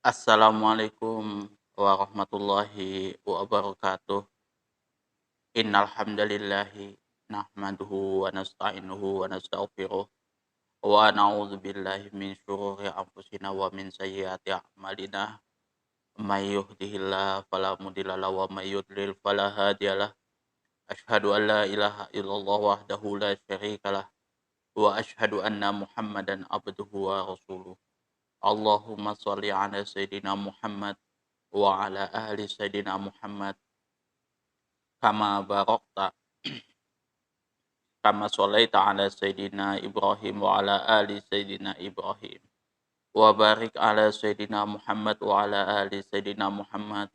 Assalamualaikum warahmatullahi wabarakatuh. Innal hamdalillahi nahmaduhu wa nasta'inuhu wa nastaghfiruh wa na'udzubillahi min syururi anfusina wa min sayyiati a'malina. May yahdihillahu fala mudilla lahu wa may yudlil fala hadiyalah. Asyhadu an la ilaha illallah wahdahu la syarikalah wa asyhadu anna Muhammadan abduhu wa rasuluh. Allahumma shalli ala sayyidina Muhammad wa ala ahli sayyidina Muhammad kama barakta kama sholaita ala sayyidina Ibrahim wa ala ali sayyidina Ibrahim wa barik ala sayyidina Muhammad wa ala ali sayyidina Muhammad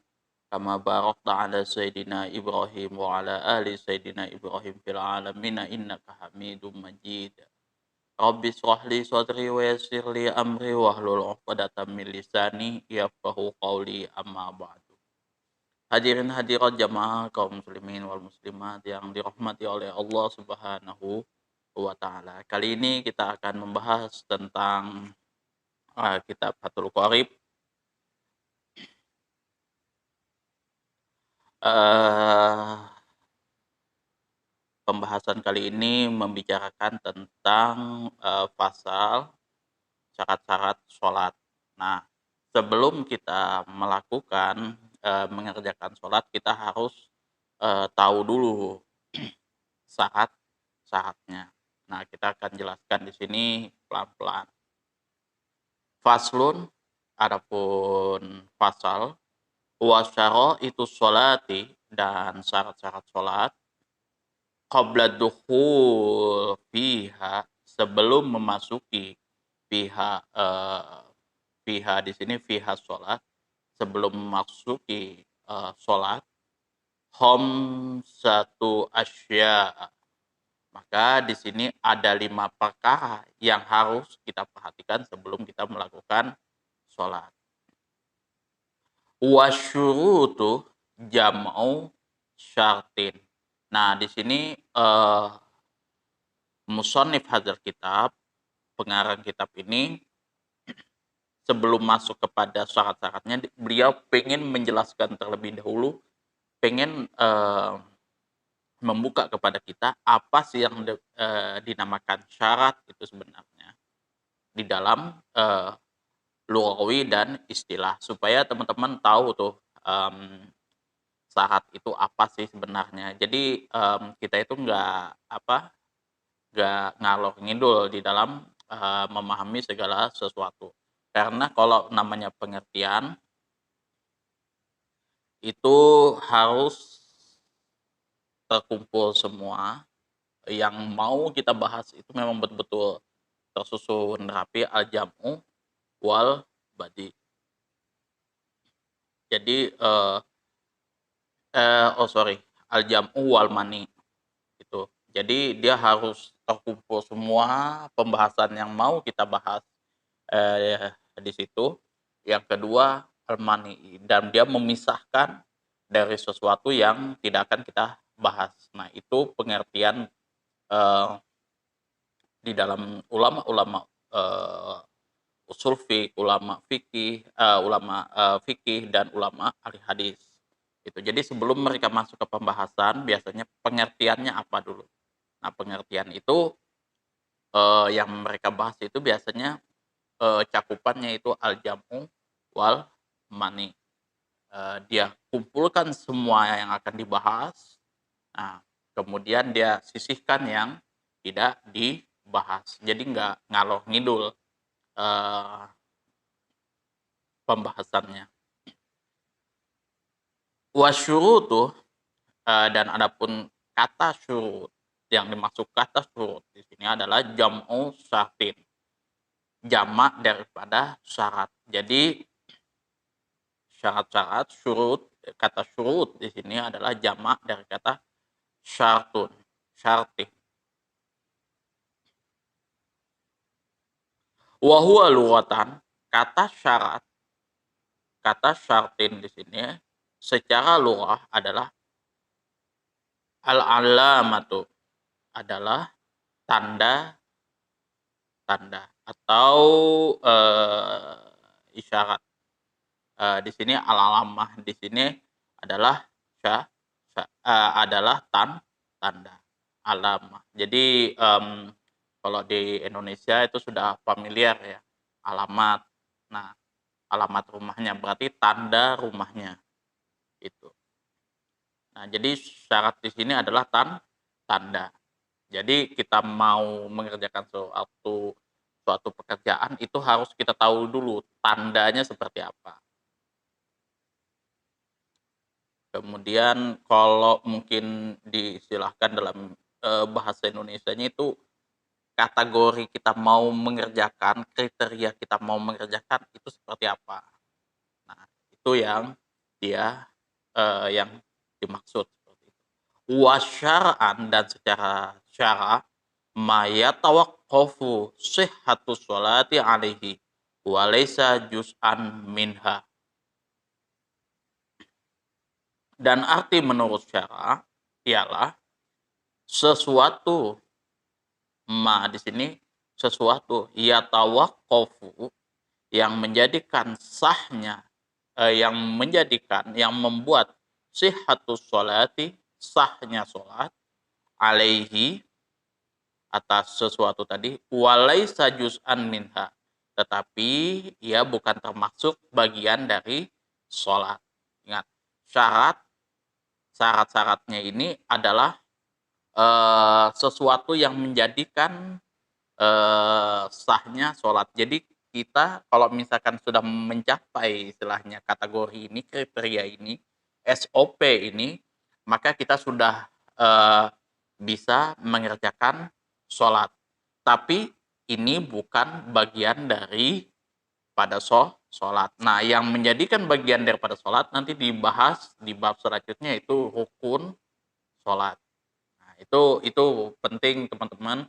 kama barakta ala sayyidina Ibrahim wa ala ali sayyidina Ibrahim fil alamin innaka Hamidum Majid. Rabbi shrah li sadri wa yassir li amri wahlul 'uqdatam min lisani yafqahu qawli amma ba'du. Hadirin hadirat jamaah kaum muslimin wal muslimat yang dirahmati oleh Allah Subhanahu wa taala. Kali ini kita akan membahas tentang kitab Fathul Qorib. Pembahasan kali ini membicarakan tentang pasal syarat-syarat sholat. Nah, sebelum kita melakukan mengerjakan sholat, kita harus tahu dulu syarat-syaratnya. Nah, kita akan jelaskan di sini pelan-pelan. Faslun, adapun fasal, wasyaro itu sholati, dan syarat-syarat sholat, qabla dukhul fiha, sebelum memasuki fiha, fiha di sini fiha sholat, sebelum memasuki sholat, satu asya, maka di sini ada 5 perkara yang harus kita perhatikan sebelum kita melakukan sholat. Wasyurutu jam'u syartin. Nah, di sini musannif hadzal kitab, pengarang kitab ini, sebelum masuk kepada syarat-syaratnya, beliau pengen menjelaskan terlebih dahulu, pengen membuka kepada kita apa sih yang dinamakan syarat itu sebenarnya di dalam lughawi dan istilah, supaya teman-teman tahu tuh syarat itu apa sih sebenarnya. Jadi kita itu nggak ngalor ngidul di dalam memahami segala sesuatu. Karena kalau namanya pengertian itu harus terkumpul semua, yang mau kita bahas itu memang betul-betul tersusun rapi, al-jam'u wal badi. Jadi al-jam'u wal mani itu. Jadi dia harus terkumpul semua pembahasan yang mau kita bahas di situ. Yang kedua, al-mani, dan dia memisahkan dari sesuatu yang tidak akan kita bahas. Nah, itu pengertian di dalam ulama-ulama usul fiqh, ulama fikih dan ulama ahli hadis. Itu. Jadi sebelum mereka masuk ke pembahasan, biasanya pengertiannya apa dulu. Nah, pengertian itu yang mereka bahas itu biasanya cakupannya itu al-jam'u wal mani. Dia kumpulkan semua yang akan dibahas. Nah, kemudian dia sisihkan yang tidak dibahas. Jadi nggak ngalor ngidul pembahasannya. Wasyurutu, dan adapun kata syurut, yang dimaksud kata syurut di sini adalah jam'u syartin, jamak daripada syarat. Jadi syarat-syarat, syurut, kata syurut di sini adalah jamak dari kata syartun, syartin. Wa huwa lughatan, kata syarat, kata syartin di sini secara lughah adalah al-alamatu, adalah tanda atau isyarat. di sini al-alamah di sini adalah adalah tanda alamah. Jadi kalau di Indonesia itu sudah familiar ya, alamat. Nah, alamat rumahnya berarti tanda rumahnya itu. Nah, jadi syarat di sini adalah tanda. Jadi kita mau mengerjakan suatu pekerjaan itu harus kita tahu dulu tandanya seperti apa. Kemudian kalau mungkin diistilahkan dalam bahasa Indonesianya itu kategori kita mau mengerjakan, kriteria kita mau mengerjakan itu seperti apa. Nah, itu yang dia yang dimaksud seperti itu. Wa syar'an dan secara syara ma yatawaqqafu sihhatus sholati alaihi wa laysa juz'an minha. Dan arti menurut syara ialah sesuatu ma di sini sesuatu yatawaqqafu yang menjadikan sahnya yang membuat sihhatus sholati sahnya sholat alaihi atas sesuatu tadi walaisa juz'an minha tetapi ia bukan termasuk bagian dari sholat. Ingat, syarat-syaratnya ini adalah sesuatu yang menjadikan sahnya sholat. Jadi kita kalau misalkan sudah mencapai istilahnya kategori ini, kriteria ini, SOP ini, maka kita sudah bisa mengerjakan sholat. Tapi ini bukan bagian dari pada sholat. Nah, yang menjadikan bagian daripada sholat nanti dibahas di bab selanjutnya itu rukun sholat. Nah, itu penting teman-teman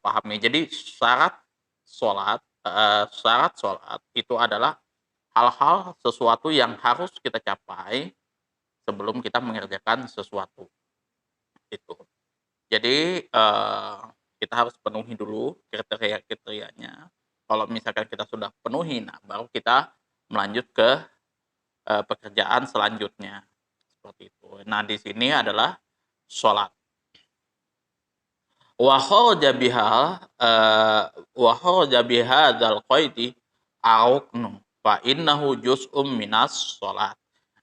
pahami. Jadi syarat sholat itu adalah hal-hal sesuatu yang harus kita capai sebelum kita mengerjakan sesuatu itu. Jadi kita harus penuhi dulu kriteria-kriterianya. Kalau misalkan kita sudah penuhi, nah baru kita melanjut ke pekerjaan selanjutnya seperti itu. Nah di sini adalah sholat. Wa kharaja bihadzal qaidi ruknu fa innahu juz'um minas shalat.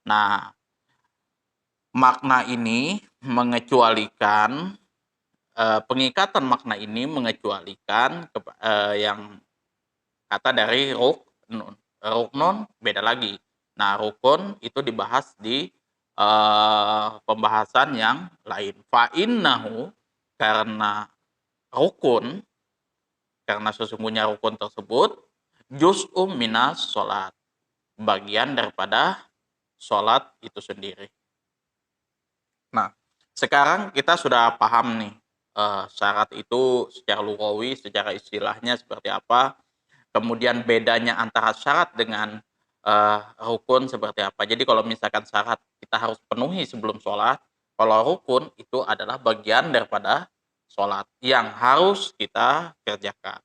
Nah, makna ini mengecualikan pengikatan makna ini mengecualikan yang kata dari ruknun. Ruknun beda lagi. Nah, rukun itu dibahas di pembahasan yang lain. Fa innahu karena rukun, karena sesungguhnya rukun tersebut juz'um minas sholat, bagian daripada sholat itu sendiri. Nah, sekarang kita sudah paham nih syarat itu secara lugawi, secara istilahnya seperti apa, kemudian bedanya antara syarat dengan rukun seperti apa. Jadi kalau misalkan syarat kita harus penuhi sebelum sholat, kalau rukun itu adalah bagian daripada sholat yang harus kita kerjakan.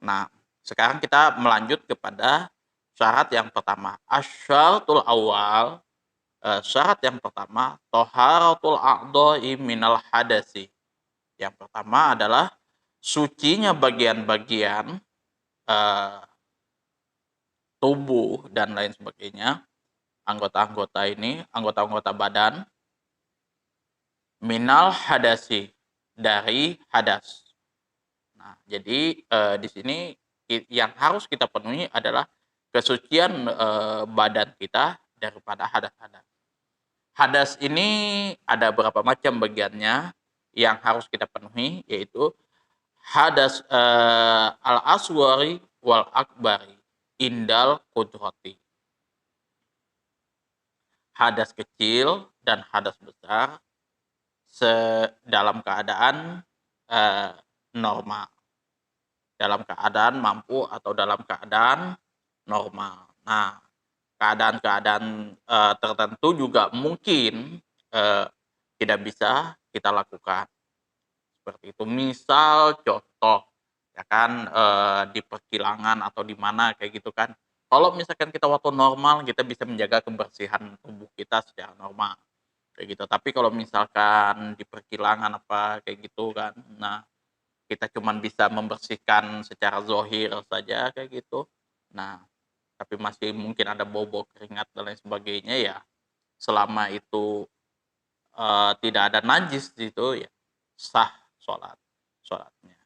Nah, sekarang kita melanjut kepada syarat yang pertama. Asyaratul awal, syarat yang pertama, toharatul a'dha'i minal hadasi. Yang pertama adalah sucinya bagian-bagian tubuh dan lain sebagainya, anggota-anggota ini, anggota-anggota badan, minal hadasi, dari hadas. Nah, jadi di sini yang harus kita penuhi adalah kesucian badan kita daripada hadas-hadas. Hadas ini ada berapa macam bagiannya yang harus kita penuhi, yaitu hadas al-aswari wal akbari indal kudrati. Hadas kecil dan hadas besar dalam keadaan normal, dalam keadaan mampu atau dalam keadaan normal. Nah, keadaan-keadaan tertentu juga mungkin tidak bisa kita lakukan seperti itu. Misal contoh, ya kan di perkilangan atau di mana kayak gitu kan, Kalau misalkan kita waktu normal, kita bisa menjaga kebersihan tubuh kita secara normal, kayak gitu. Tapi kalau misalkan di perkilangan apa kayak gitu kan, nah kita cuman bisa membersihkan secara zohir saja kayak gitu. Nah, tapi masih mungkin ada bau-bau keringat dan lain sebagainya ya, selama itu, tidak ada najis di situ ya sah sholatnya.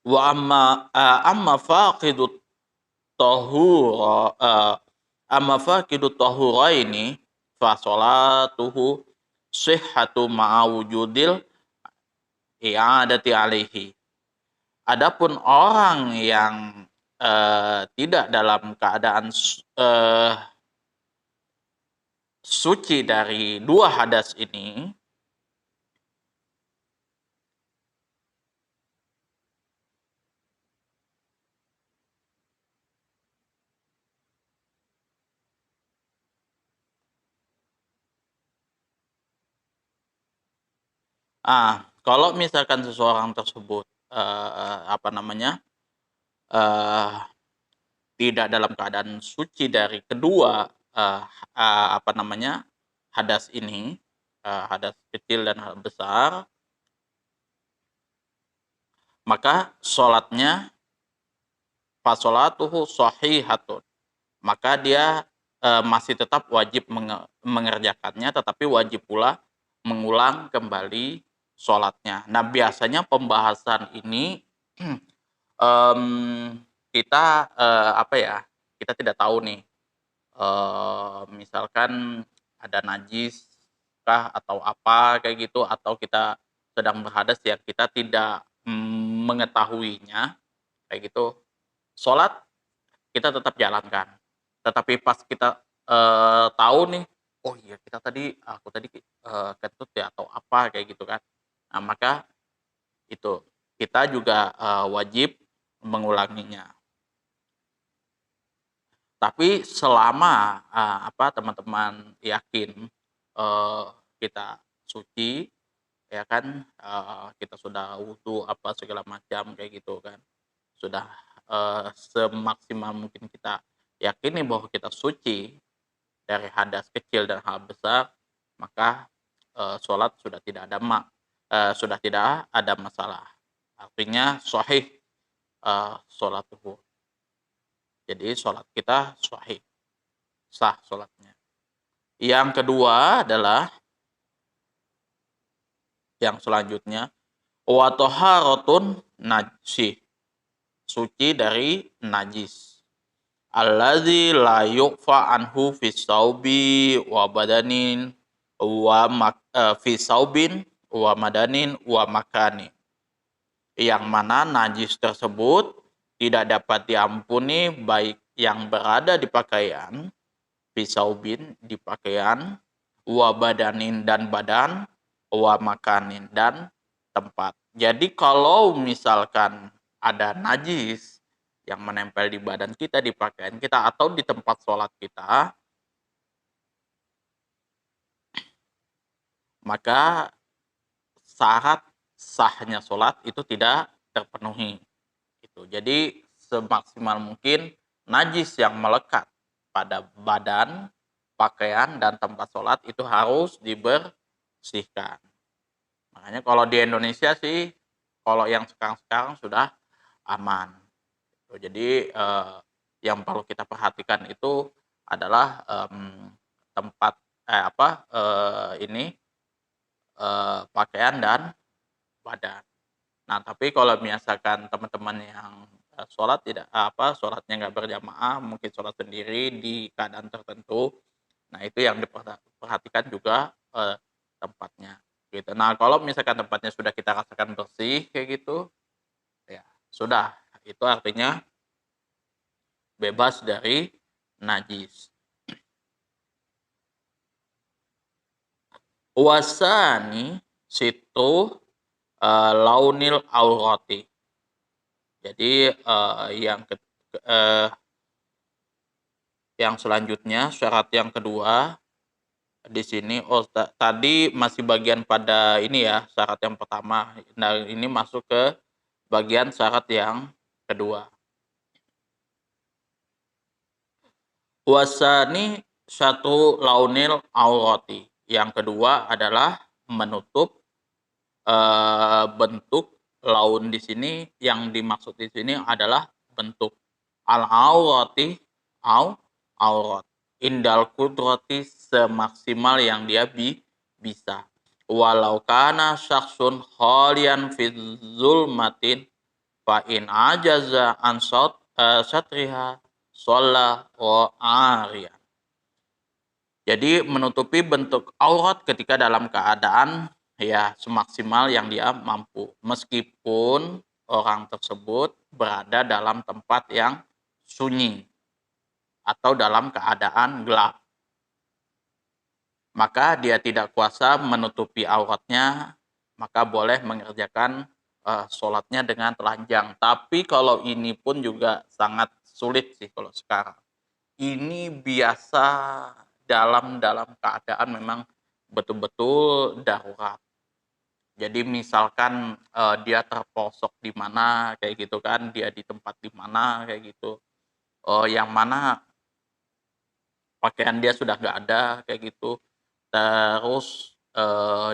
Amma faqidut tahura amma faqidut tahuraini fa sholatuhu sihhatu ma'a wujudil i'adati alaihi. Adapun orang yang, tidak dalam keadaan suci dari 2 hadas ini, kalau misalkan seseorang tersebut, apa namanya, eee, tidak dalam keadaan suci dari kedua, eee apa namanya, hadas ini, hadas kecil dan hadas besar, maka sholatnya fasholatuhu shahihatun. Maka dia, masih tetap wajib mengerjakannya, tetapi wajib pula mengulang kembali sholatnya. Nah, biasanya pembahasan ini, kita, apa ya, kita tidak tahu nih, misalkan ada najis kah atau apa kayak gitu, atau kita sedang berhadas yang kita tidak, mengetahuinya, kayak gitu. Sholat kita tetap jalankan. Tetapi pas kita, tahu nih, "Oh iya aku tadi, kentut ya," atau apa kayak gitu kan. Nah, maka itu, kita juga, wajib mengulanginya. Tapi selama, teman-teman yakin, kita suci, ya kan, kita sudah wudu, apa segala macam kayak gitu kan. Sudah, semaksimal mungkin kita yakini bahwa kita suci dari hadas kecil dan hal besar, maka, sholat sudah tidak ada masalah. Artinya shahih, sholatuhu. Jadi sholat kita shahih, sah sholatnya. Yang kedua adalah, yang selanjutnya, wa taharatun najsih, suci dari najis. Allazi la yu'fa anhu fi saubi wa badanin fi saubin wa madanin wa makani. Yang mana najis tersebut tidak dapat diampuni baik yang berada di pakaian, fi saubin di pakaian, wa badanin dan badan, wa makanin dan tempat. Jadi kalau misalkan ada najis yang menempel di badan kita, di pakaian kita, atau di tempat sholat kita, maka syarat sahnya sholat itu tidak terpenuhi. Gitu. Jadi semaksimal mungkin najis yang melekat pada badan, pakaian, dan tempat sholat itu harus dibersihkan. Makanya kalau di Indonesia sih, kalau yang sekarang-sekarang sudah aman. Jadi, yang perlu kita perhatikan itu adalah, tempat pakaian dan badan. Nah, tapi kalau misalkan teman-teman yang, sholatnya nggak berjamaah, mungkin sholat sendiri di keadaan tertentu, nah itu yang diperhatikan juga, tempatnya, gitu. Nah, kalau misalkan tempatnya sudah kita rasakan bersih kayak gitu, ya sudah, itu artinya bebas dari najis. Wasani situ, launil aurati. Jadi, yang selanjutnya, syarat yang kedua di sini, tadi masih bagian pada ini ya, syarat yang pertama. Nah, ini masuk ke bagian syarat yang kedua. Wasani satu launil aurati. Yang kedua adalah menutup bentuk laun di sini, yang dimaksud di sini adalah bentuk al-aurati aurat. Indal kudrati semaksimal yang dia bisa. Walau kana syakhsun khalian fi zulmatin fa in ajaza an satriha shalla wa ariya. Jadi menutupi bentuk aurat ketika dalam keadaan ya semaksimal yang dia mampu, meskipun orang tersebut berada dalam tempat yang sunyi atau dalam keadaan gelap. Maka dia tidak kuasa menutupi auratnya, maka boleh mengerjakan sholatnya dengan telanjang. Tapi kalau ini pun juga sangat sulit sih kalau sekarang. Ini biasa dalam keadaan memang betul-betul darurat. Jadi misalkan dia terposok di mana kayak gitu kan, dia di tempat di mana kayak gitu, yang mana pakaian dia sudah nggak ada kayak gitu, terus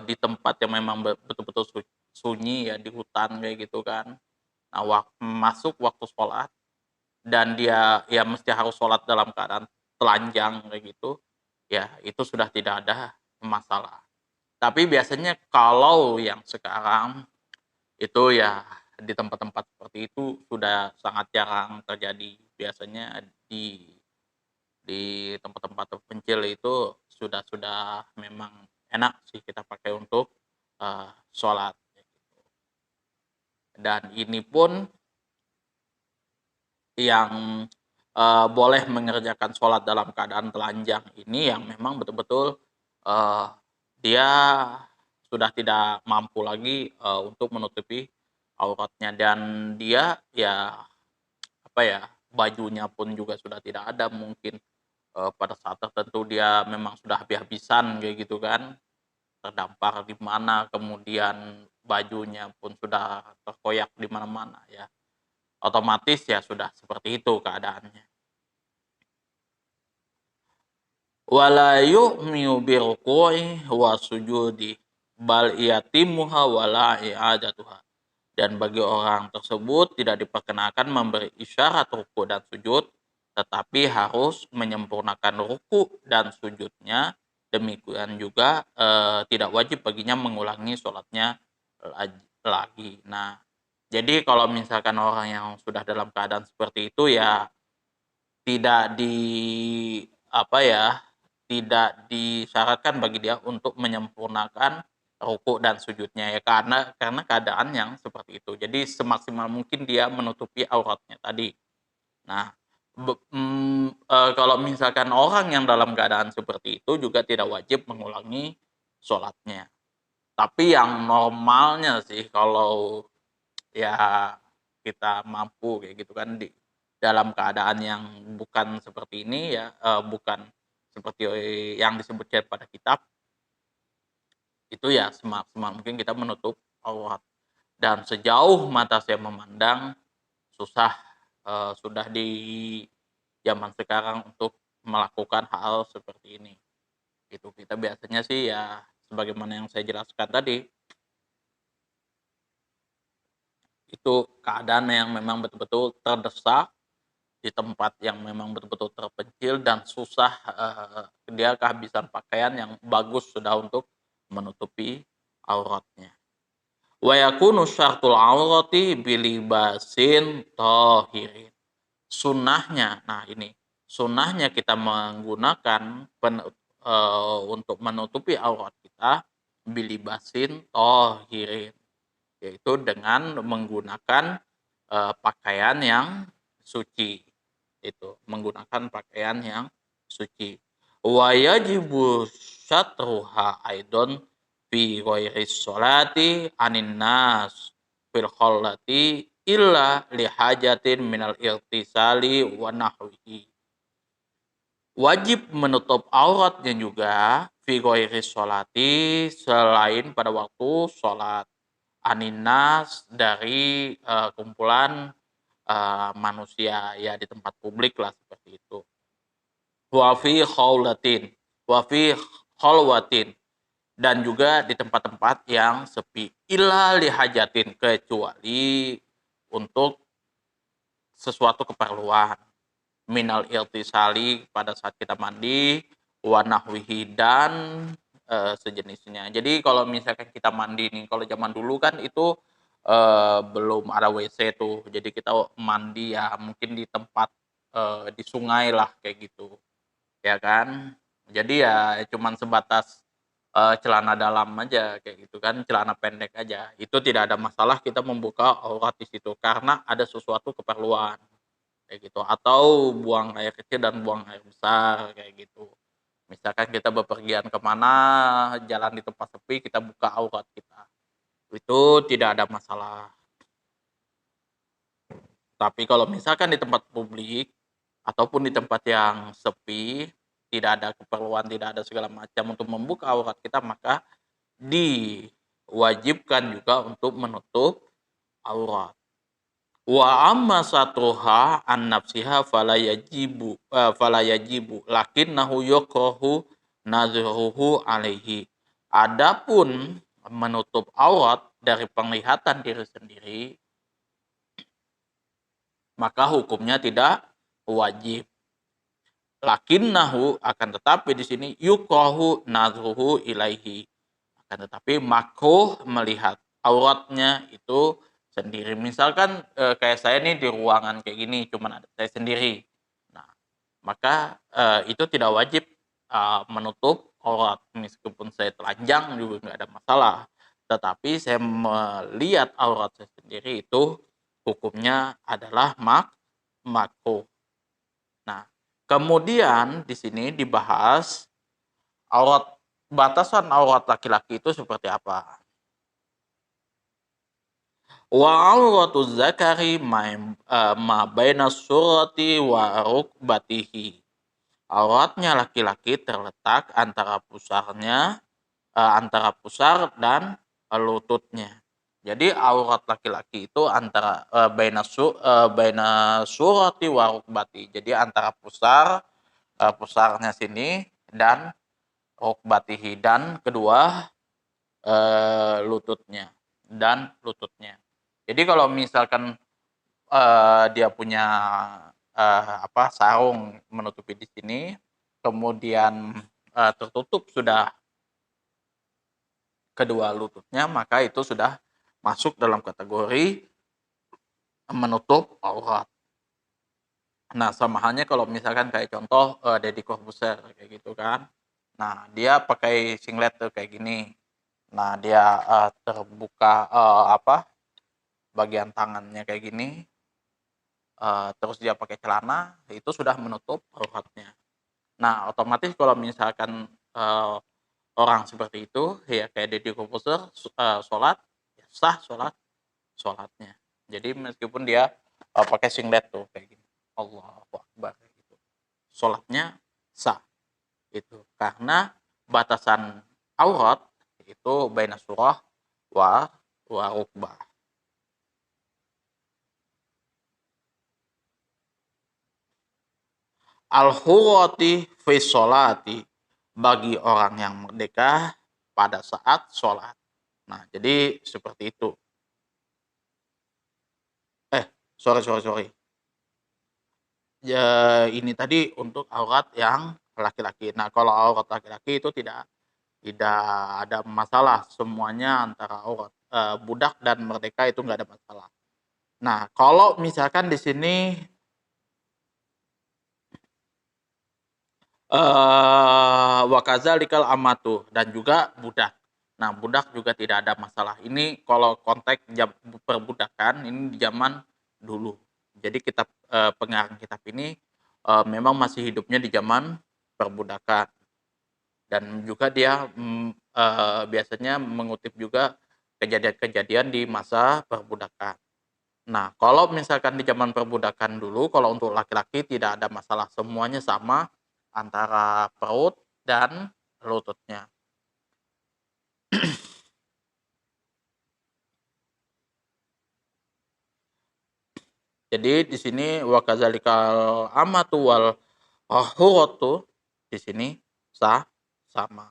di tempat yang memang betul-betul sunyi ya, di hutan kayak gitu kan. Nah, masuk waktu sholat dan dia ya mesti harus sholat dalam keadaan telanjang kayak gitu, ya itu sudah tidak ada masalah. Tapi biasanya kalau yang sekarang itu ya di tempat-tempat seperti itu sudah sangat jarang terjadi. Biasanya di tempat-tempat terpencil itu sudah memang enak sih kita pakai untuk sholat. Dan ini pun yang boleh mengerjakan sholat dalam keadaan telanjang ini yang memang betul-betul uh, dia sudah tidak mampu lagi untuk menutupi auratnya, dan dia ya apa ya, bajunya pun juga sudah tidak ada mungkin pada saat tertentu dia memang sudah habis-habisan kayak gitu kan, terdampar di mana, kemudian bajunya pun sudah terkoyak di mana-mana ya. Otomatis ya sudah seperti itu keadaannya. Wala yu'miu birruku'i wa sujudi bal yatimuha wala i'adatuha. Dan bagi orang tersebut tidak diperkenakan memberi isyarat ruku dan sujud, tetapi harus menyempurnakan ruku dan sujudnya. Demikian juga tidak wajib baginya mengulangi sholatnya lagi. Nah, jadi kalau misalkan orang yang sudah dalam keadaan seperti itu ya tidak di apa ya, tidak disyaratkan bagi dia untuk menyempurnakan ruku dan sujudnya ya, karena keadaan yang seperti itu. Jadi semaksimal mungkin dia menutupi auratnya tadi. Nah, kalau misalkan orang yang dalam keadaan seperti itu juga tidak wajib mengulangi sholatnya. Tapi yang normalnya sih kalau ya kita mampu kayak gitu kan, di dalam keadaan yang bukan seperti ini ya, bukan seperti yang disebutkan pada kitab, itu ya semaksimal mungkin kita menutup aurat. Dan sejauh mata saya memandang, susah sudah di zaman sekarang untuk melakukan hal seperti ini. Itu kita biasanya sih ya sebagaimana yang saya jelaskan tadi, itu keadaan yang memang betul-betul terdesak, di tempat yang memang betul-betul terpencil dan susah, dia kehabisan pakaian yang bagus sudah untuk menutupi auratnya. Wa yakunu syartul aurati bilibasin tahirin. Sunnahnya, nah ini, sunnahnya kita menggunakan untuk menutupi aurat kita bilibasin tahirin, yaitu dengan menggunakan pakaian yang suci. Itu menggunakan pakaian yang suci. Wa yajibu syatruha aidon fi ghairi sholati anin nas fil khallati illa lihajatin minal irtisali wa nahwihi. Wajib menutup auratnya juga fi ghairi sholati, selain pada waktu sholat, aninas dari kumpulan manusia ya, di tempat publik lah seperti itu. wa fi khaulatin, wa fi khalwatin, dan juga di tempat-tempat yang sepi, illa lihajatin, kecuali untuk sesuatu keperluan, minal irtisali, pada saat kita mandi, wa nahwihi, dan sejenisnya. Jadi kalau misalkan kita mandi nih, kalau zaman dulu kan itu belum ada WC tuh. Jadi kita mandi ya mungkin di tempat di sungai lah kayak gitu, ya kan. Jadi ya cuman sebatas celana dalam aja kayak gitu kan, celana pendek aja. Itu tidak ada masalah kita membuka aurat di situ karena ada sesuatu keperluan kayak gitu, atau buang air kecil dan buang air besar kayak gitu. Misalkan kita bepergian kemana, jalan di tempat sepi, kita buka aurat kita, itu tidak ada masalah. Tapi kalau misalkan di tempat publik ataupun di tempat yang sepi, tidak ada keperluan, tidak ada segala macam untuk membuka aurat kita, maka diwajibkan juga untuk menutup aurat. Wa amma satruha an nafsiha fala yajibu lakinnahu yukrahu nadhruhu alaihi. Adapun menutup aurat dari penglihatan diri sendiri, maka hukumnya tidak wajib. Lakinnahu, akan tetapi di sini yukrahu nadhruhu ilaihi. Akan tetapi makruh melihat auratnya itu sendiri. Misalkan kayak saya nih di ruangan kayak gini, cuman ada saya sendiri. Nah, maka itu tidak wajib menutup aurat. Meskipun saya telanjang juga nggak ada masalah. Tetapi saya melihat aurat saya sendiri itu hukumnya adalah makruh. Nah, kemudian di sini dibahas aurat, batasan aurat laki-laki itu seperti apa. Wa auratu zakari ma baina surati wa rukbatihi. Auratnya laki-laki terletak antara pusar dan lututnya. Jadi aurat laki-laki itu antara baina surati wa rukbati. Jadi antara pusarnya sini dan rukbatihi, dan kedua lututnya. Jadi kalau misalkan dia punya sarung menutupi di sini, kemudian tertutup sudah kedua lututnya, maka itu sudah masuk dalam kategori menutup aurat. Nah, sama halnya kalau misalkan kayak contoh Deddy Corbuzier kayak gitu kan. Nah, dia pakai singlet tuh kayak gini. Nah, dia terbuka bagian tangannya kayak gini, terus dia pakai celana, itu sudah menutup auratnya. Nah, otomatis kalau misalkan orang seperti itu, ya kayak Deddy Corbuzier, sholat, ya sah sholatnya. Jadi meskipun dia pakai singlet tuh kayak gini, Allahu Akbar gitu, sholatnya sah itu, karena batasan aurat itu baina surah wa rukbah. Al-hurati fi sholati, bagi orang yang merdeka pada saat sholat. Nah, jadi seperti itu. Sorry. Ya, ini tadi untuk aurat yang laki-laki. Nah, kalau aurat laki-laki itu tidak ada masalah, semuanya antara aurat budak dan merdeka itu nggak ada masalah. Nah, kalau misalkan di sini wa kadzalikal amatu, dan juga budak. Nah, budak juga tidak ada masalah. Ini kalau konteks perbudakan ini di zaman dulu. Jadi kitab pengarang kitab ini memang masih hidupnya di zaman perbudakan, dan juga dia biasanya mengutip juga kejadian-kejadian di masa perbudakan. Nah, kalau misalkan di zaman perbudakan dulu, kalau untuk laki-laki tidak ada masalah, semuanya sama antara perut dan lututnya. Jadi di sini wa kadzalikal amatu wal Ahuratu di sini sama.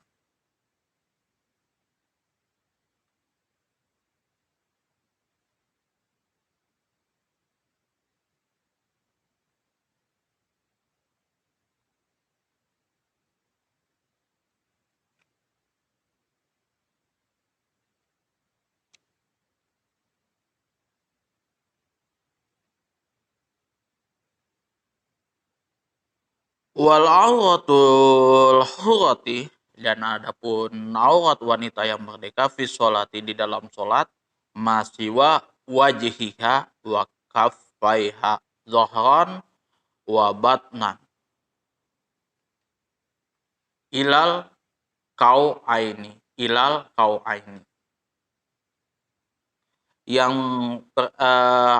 Wal auratul hurati dan adapun aurat wanita yang merdeka fi sholati di dalam sholat masiwa wajhiha wa kaffaiha zohron wa batnan ilal kau aini yang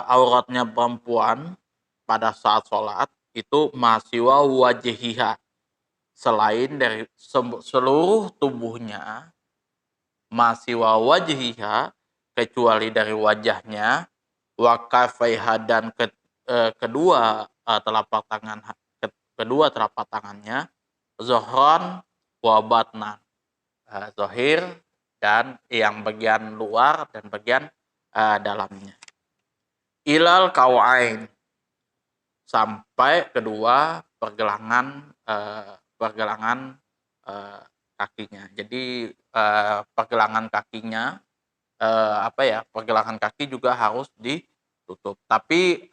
auratnya perempuan pada saat sholat itu masiwa wajhiha selain dari seluruh tubuhnya masiwa wajhiha kecuali dari wajahnya wa kafaiha dan kedua telapak tangan kedua telapak tangannya zohron wa batnan zohir dan yang bagian luar dan bagian dalamnya ilal kawain sampai kedua pergelangan kakinya. Jadi pergelangan kakinya pergelangan kaki juga harus ditutup. Tapi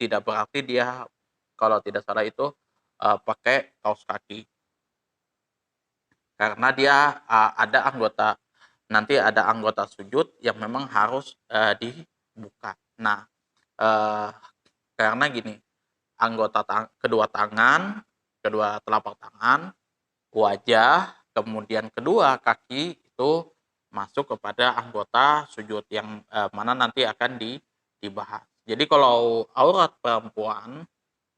tidak berarti dia kalau tidak salah itu pakai kaos kaki. Karena dia nanti ada anggota sujud yang memang harus dibuka. Nah, karena gini, kedua tangan, kedua telapak tangan, wajah, kemudian kedua kaki itu masuk kepada anggota sujud yang mana nanti akan dibahas. Jadi kalau aurat perempuan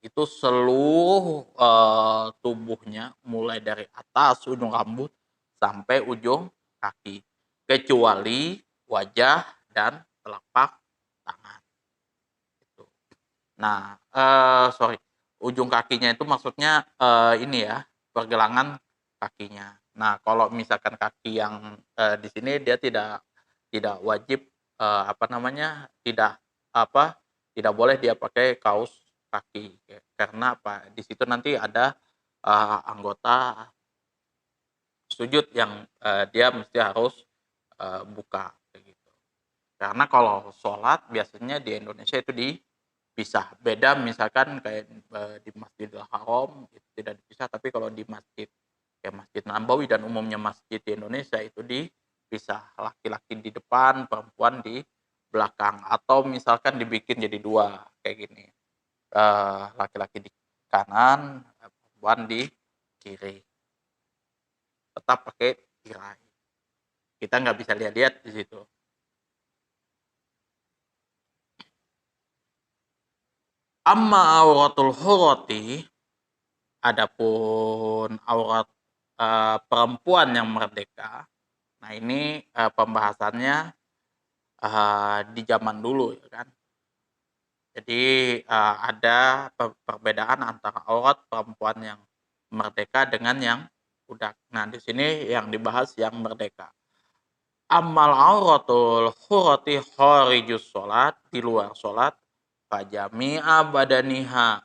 itu seluruh tubuhnya mulai dari atas ujung rambut sampai ujung kaki kecuali wajah dan telapak tangan. Gitu. Nah, sorry, ujung kakinya itu maksudnya ini ya pergelangan kakinya. Nah, kalau misalkan kaki yang di sini dia tidak wajib tidak tidak boleh dia pakai kaos kaki karena apa? Di situ nanti ada anggota sujud yang dia mesti harus buka kayak gitu. Karena kalau sholat biasanya di Indonesia itu dipisah. Beda misalkan kayak di Masjidil Haram itu tidak dipisah, tapi kalau di masjid kayak Masjid Nabawi dan umumnya masjid di Indonesia itu dipisah. Laki-laki di depan, perempuan di belakang atau misalkan dibikin jadi dua kayak gini. Laki-laki di kanan, perempuan di kiri. Tetap pakai tirai. Kita nggak bisa lihat-lihat di situ. Amma auratul hurati, adapun aurat perempuan yang merdeka. Nah ini pembahasannya di zaman dulu ya kan. Jadi ada perbedaan antara aurat perempuan yang merdeka dengan yang budak. Nah di sini yang dibahas yang merdeka. Amal auratul hurati kharijus sholat, di luar sholat, fajami'a badaniha,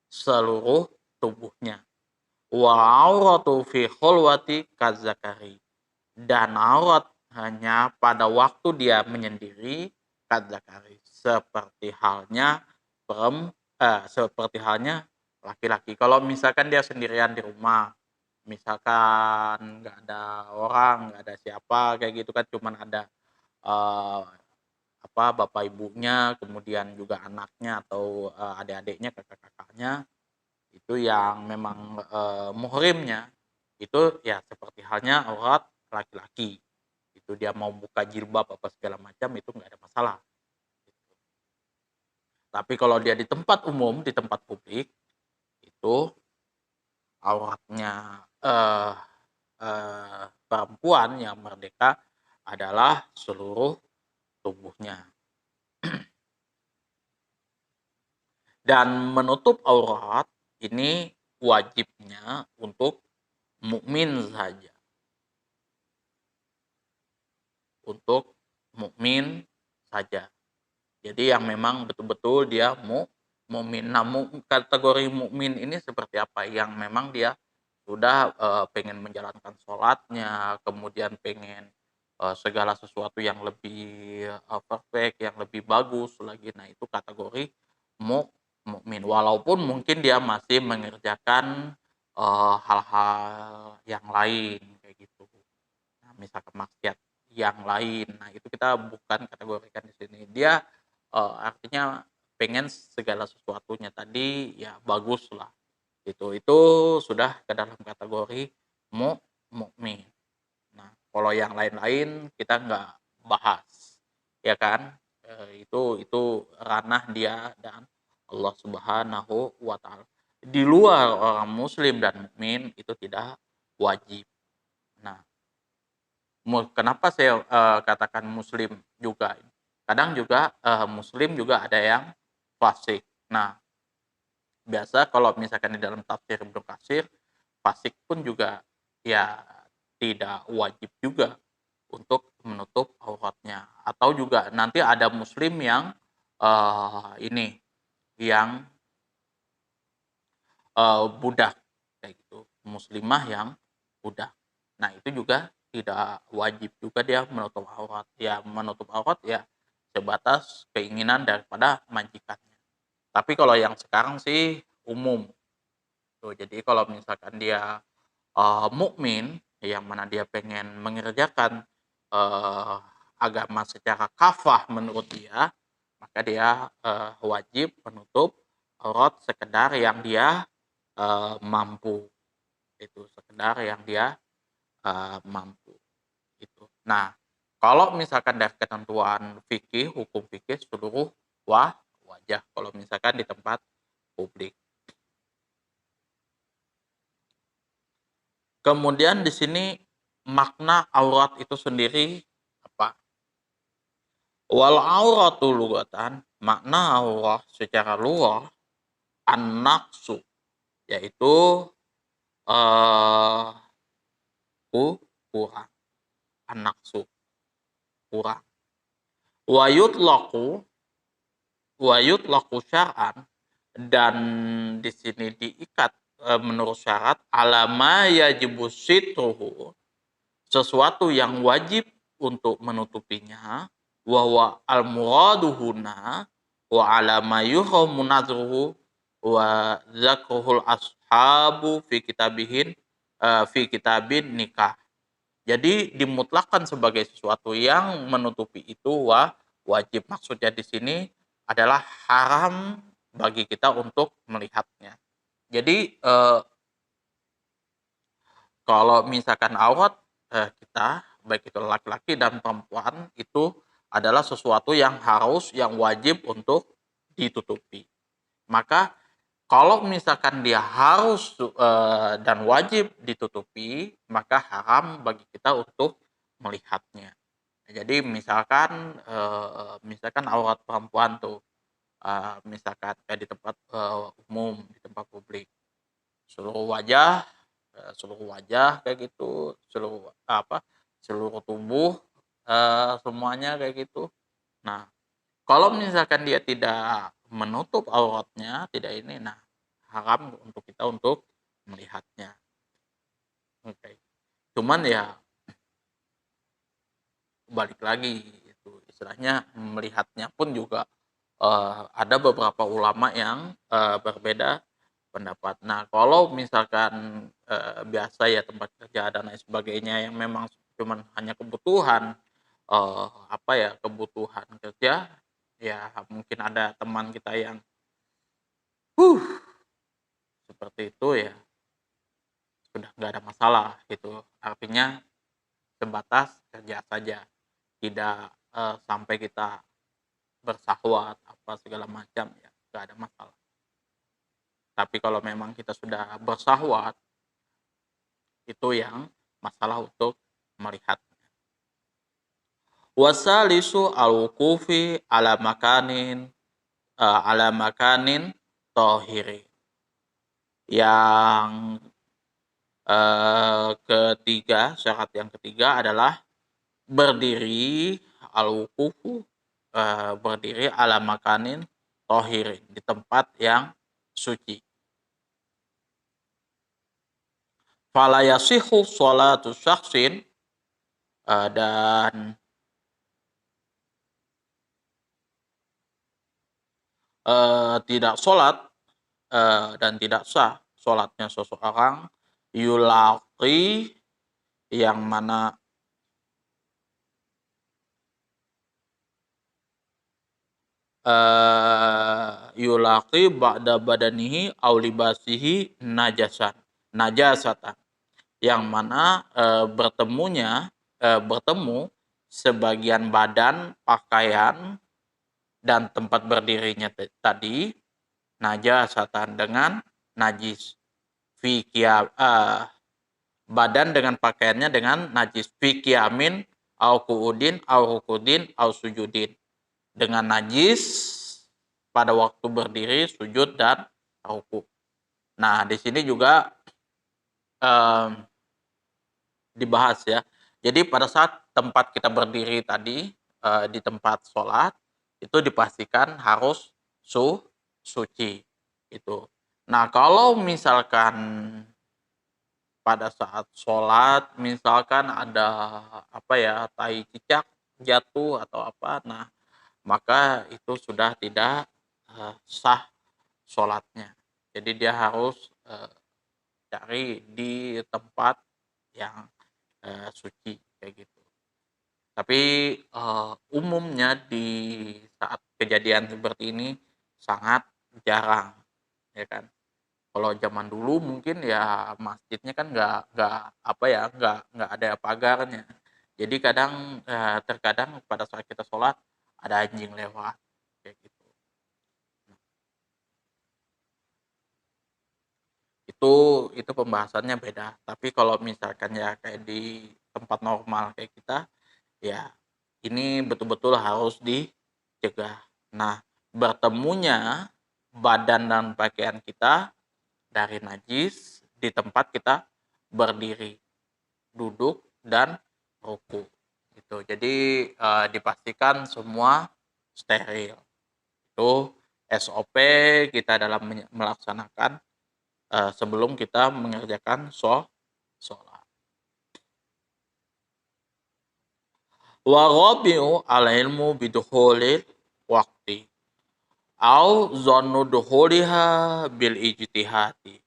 seluruh tubuhnya. Wa auratu fi khulwati kazakari, dan aurat hanya pada waktu dia menyendiri kazakari, seperti halnya laki-laki. Kalau misalkan dia sendirian di rumah, misalkan nggak ada orang, nggak ada siapa kayak gitu kan, cuman ada uh, bapak ibunya, kemudian juga anaknya atau adik-adiknya, kakak-kakaknya itu yang memang muhrimnya itu ya seperti halnya aurat laki-laki. Itu dia mau buka jilbab apa segala macam itu nggak ada masalah. Tapi kalau dia di tempat umum, di tempat publik itu auratnya perempuan yang merdeka adalah seluruh tubuhnya. Dan menutup aurat Ini wajibnya untuk mukmin saja. Untuk mukmin saja. Jadi yang memang betul-betul dia mukmin. Nah, kategori mukmin ini seperti apa? Yang memang dia sudah pengen menjalankan sholatnya, kemudian pengen segala sesuatu yang lebih perfect, yang lebih bagus lagi. Nah, itu kategori mukmin. Walaupun mungkin dia masih mengerjakan hal-hal yang lain kayak gitu. Nah, misalkan maksiat yang lain. Nah, itu kita bukan kategorikan di sini. Dia artinya pengen segala sesuatunya tadi ya bagus lah. Itu sudah ke dalam kategori mukmin. Nah, kalau yang lain-lain kita nggak bahas, ya kan? Itu ranah dia dan Allah Subhanahu wa taala. Di luar orang muslim dan mukmin itu tidak wajib. Nah, kenapa saya katakan muslim juga? Kadang juga muslim juga ada yang fasik. Nah, biasa kalau misalkan di dalam tafsir Ibnu Katsir, fasik pun juga ya tidak wajib juga untuk menutup auratnya. Atau juga nanti ada muslim yang ini yang budak kayak gitu, muslimah yang budak. Nah, itu juga tidak wajib juga dia menutup aurat. Ya menutup aurat ya sebatas keinginan daripada majikannya. Tapi kalau yang sekarang sih umum. Tuh, jadi kalau misalkan dia mukmin yang mana dia pengen mengerjakan eee, agama secara kafah menurut dia, maka dia wajib menutup aurat sekedar yang dia mampu. Itu sekedar yang dia mampu, gitu. Nah, kalau misalkan dari ketentuan fikih, hukum fikih seluruh wajah kalau misalkan di tempat publik. Kemudian di sini makna aurat itu sendiri apa? Wal auratu lugatan, makna aurat secara luar an-naqsu, yaitu eh kurang, an-naqsu, kurang. Wa yutlaqu syar'an, dan di sini diikat menurut syarat alama yajibu sitruhu, sesuatu yang wajib untuk menutupinya, wa wa al muradu huna wa ala ma yuhramu nadruhu wa zakruhul ashabu fi kitabin nikah. Jadi dimutlakan sebagai sesuatu yang menutupi itu wajib. Maksudnya di sini adalah haram bagi kita untuk melihatnya. Jadi kalau misalkan aurat kita, baik itu laki-laki dan perempuan, itu adalah sesuatu yang harus, yang wajib untuk ditutupi. Maka kalau misalkan dia harus dan wajib ditutupi, maka haram bagi kita untuk melihatnya. Jadi misalkan aurat perempuan tuh, misalkan kayak di tempat umum, di tempat publik, seluruh wajah seluruh wajah kayak gitu, seluruh tubuh, semuanya kayak gitu. Nah, kalau misalkan dia tidak menutup auratnya, tidak ini, nah haram untuk kita untuk melihatnya, oke. Cuman ya balik lagi, itu istilahnya melihatnya pun juga, ada beberapa ulama yang berbeda pendapat. Nah, kalau misalkan biasa ya tempat kerja dan lain sebagainya yang memang cuman hanya kebutuhan, kebutuhan kerja, ya mungkin ada teman kita yang huh, seperti itu ya sudah nggak ada masalah gitu. Artinya sebatas kerja saja, tidak sampai kita bersahwat apa segala macam, ya nggak ada masalah. Tapi kalau memang kita sudah bersahwat, itu yang masalah untuk melihat. Wasalisu al-wuqufi ala makanin tohiri. Yang ketiga, syarat yang ketiga adalah berdiri al-wuqufu, berdiri ala makanin tohirin, di tempat yang suci. Fala yasihu sholatu syakhsin, dan tidak sholat dan tidak sah sholatnya seseorang yulaqi, yang mana yulaqi ba'da badanihi aw libasihi najasatan, yang mana bertemu sebagian badan, pakaian, dan tempat berdirinya tadi najasatan, dengan najis, badan dengan pakaiannya dengan najis, fi qiyamin au qu'udin au rukudin au sujudin, dengan najis pada waktu berdiri, sujud, dan ruku. Nah, di sini juga dibahas ya. Jadi pada saat tempat kita berdiri tadi, di tempat sholat, itu dipastikan harus suci itu. Nah, kalau misalkan pada saat sholat misalkan ada tai cicak jatuh atau apa, nah maka itu sudah tidak sah sholatnya. Jadi dia harus cari di tempat yang suci kayak gitu. Tapi umumnya di saat kejadian seperti ini sangat jarang, ya kan. Kalau zaman dulu mungkin ya masjidnya kan nggak ada pagarnya. Jadi kadang terkadang pada saat kita sholat ada anjing lewat kayak gitu. Itu pembahasannya beda. Tapi kalau misalkan ya kayak di tempat normal kayak kita, ya ini betul-betul harus dicegah. Nah, bertemunya badan dan pakaian kita dari najis di tempat kita berdiri, duduk, dan ruku. Gitu. Jadi dipastikan semua steril. Itu SOP kita dalam melaksanakan sebelum kita mengerjakan sholat. Wa rabi'u al-ilmu bidukhulil waqti au zannu dukhuliha bil ijtihadi.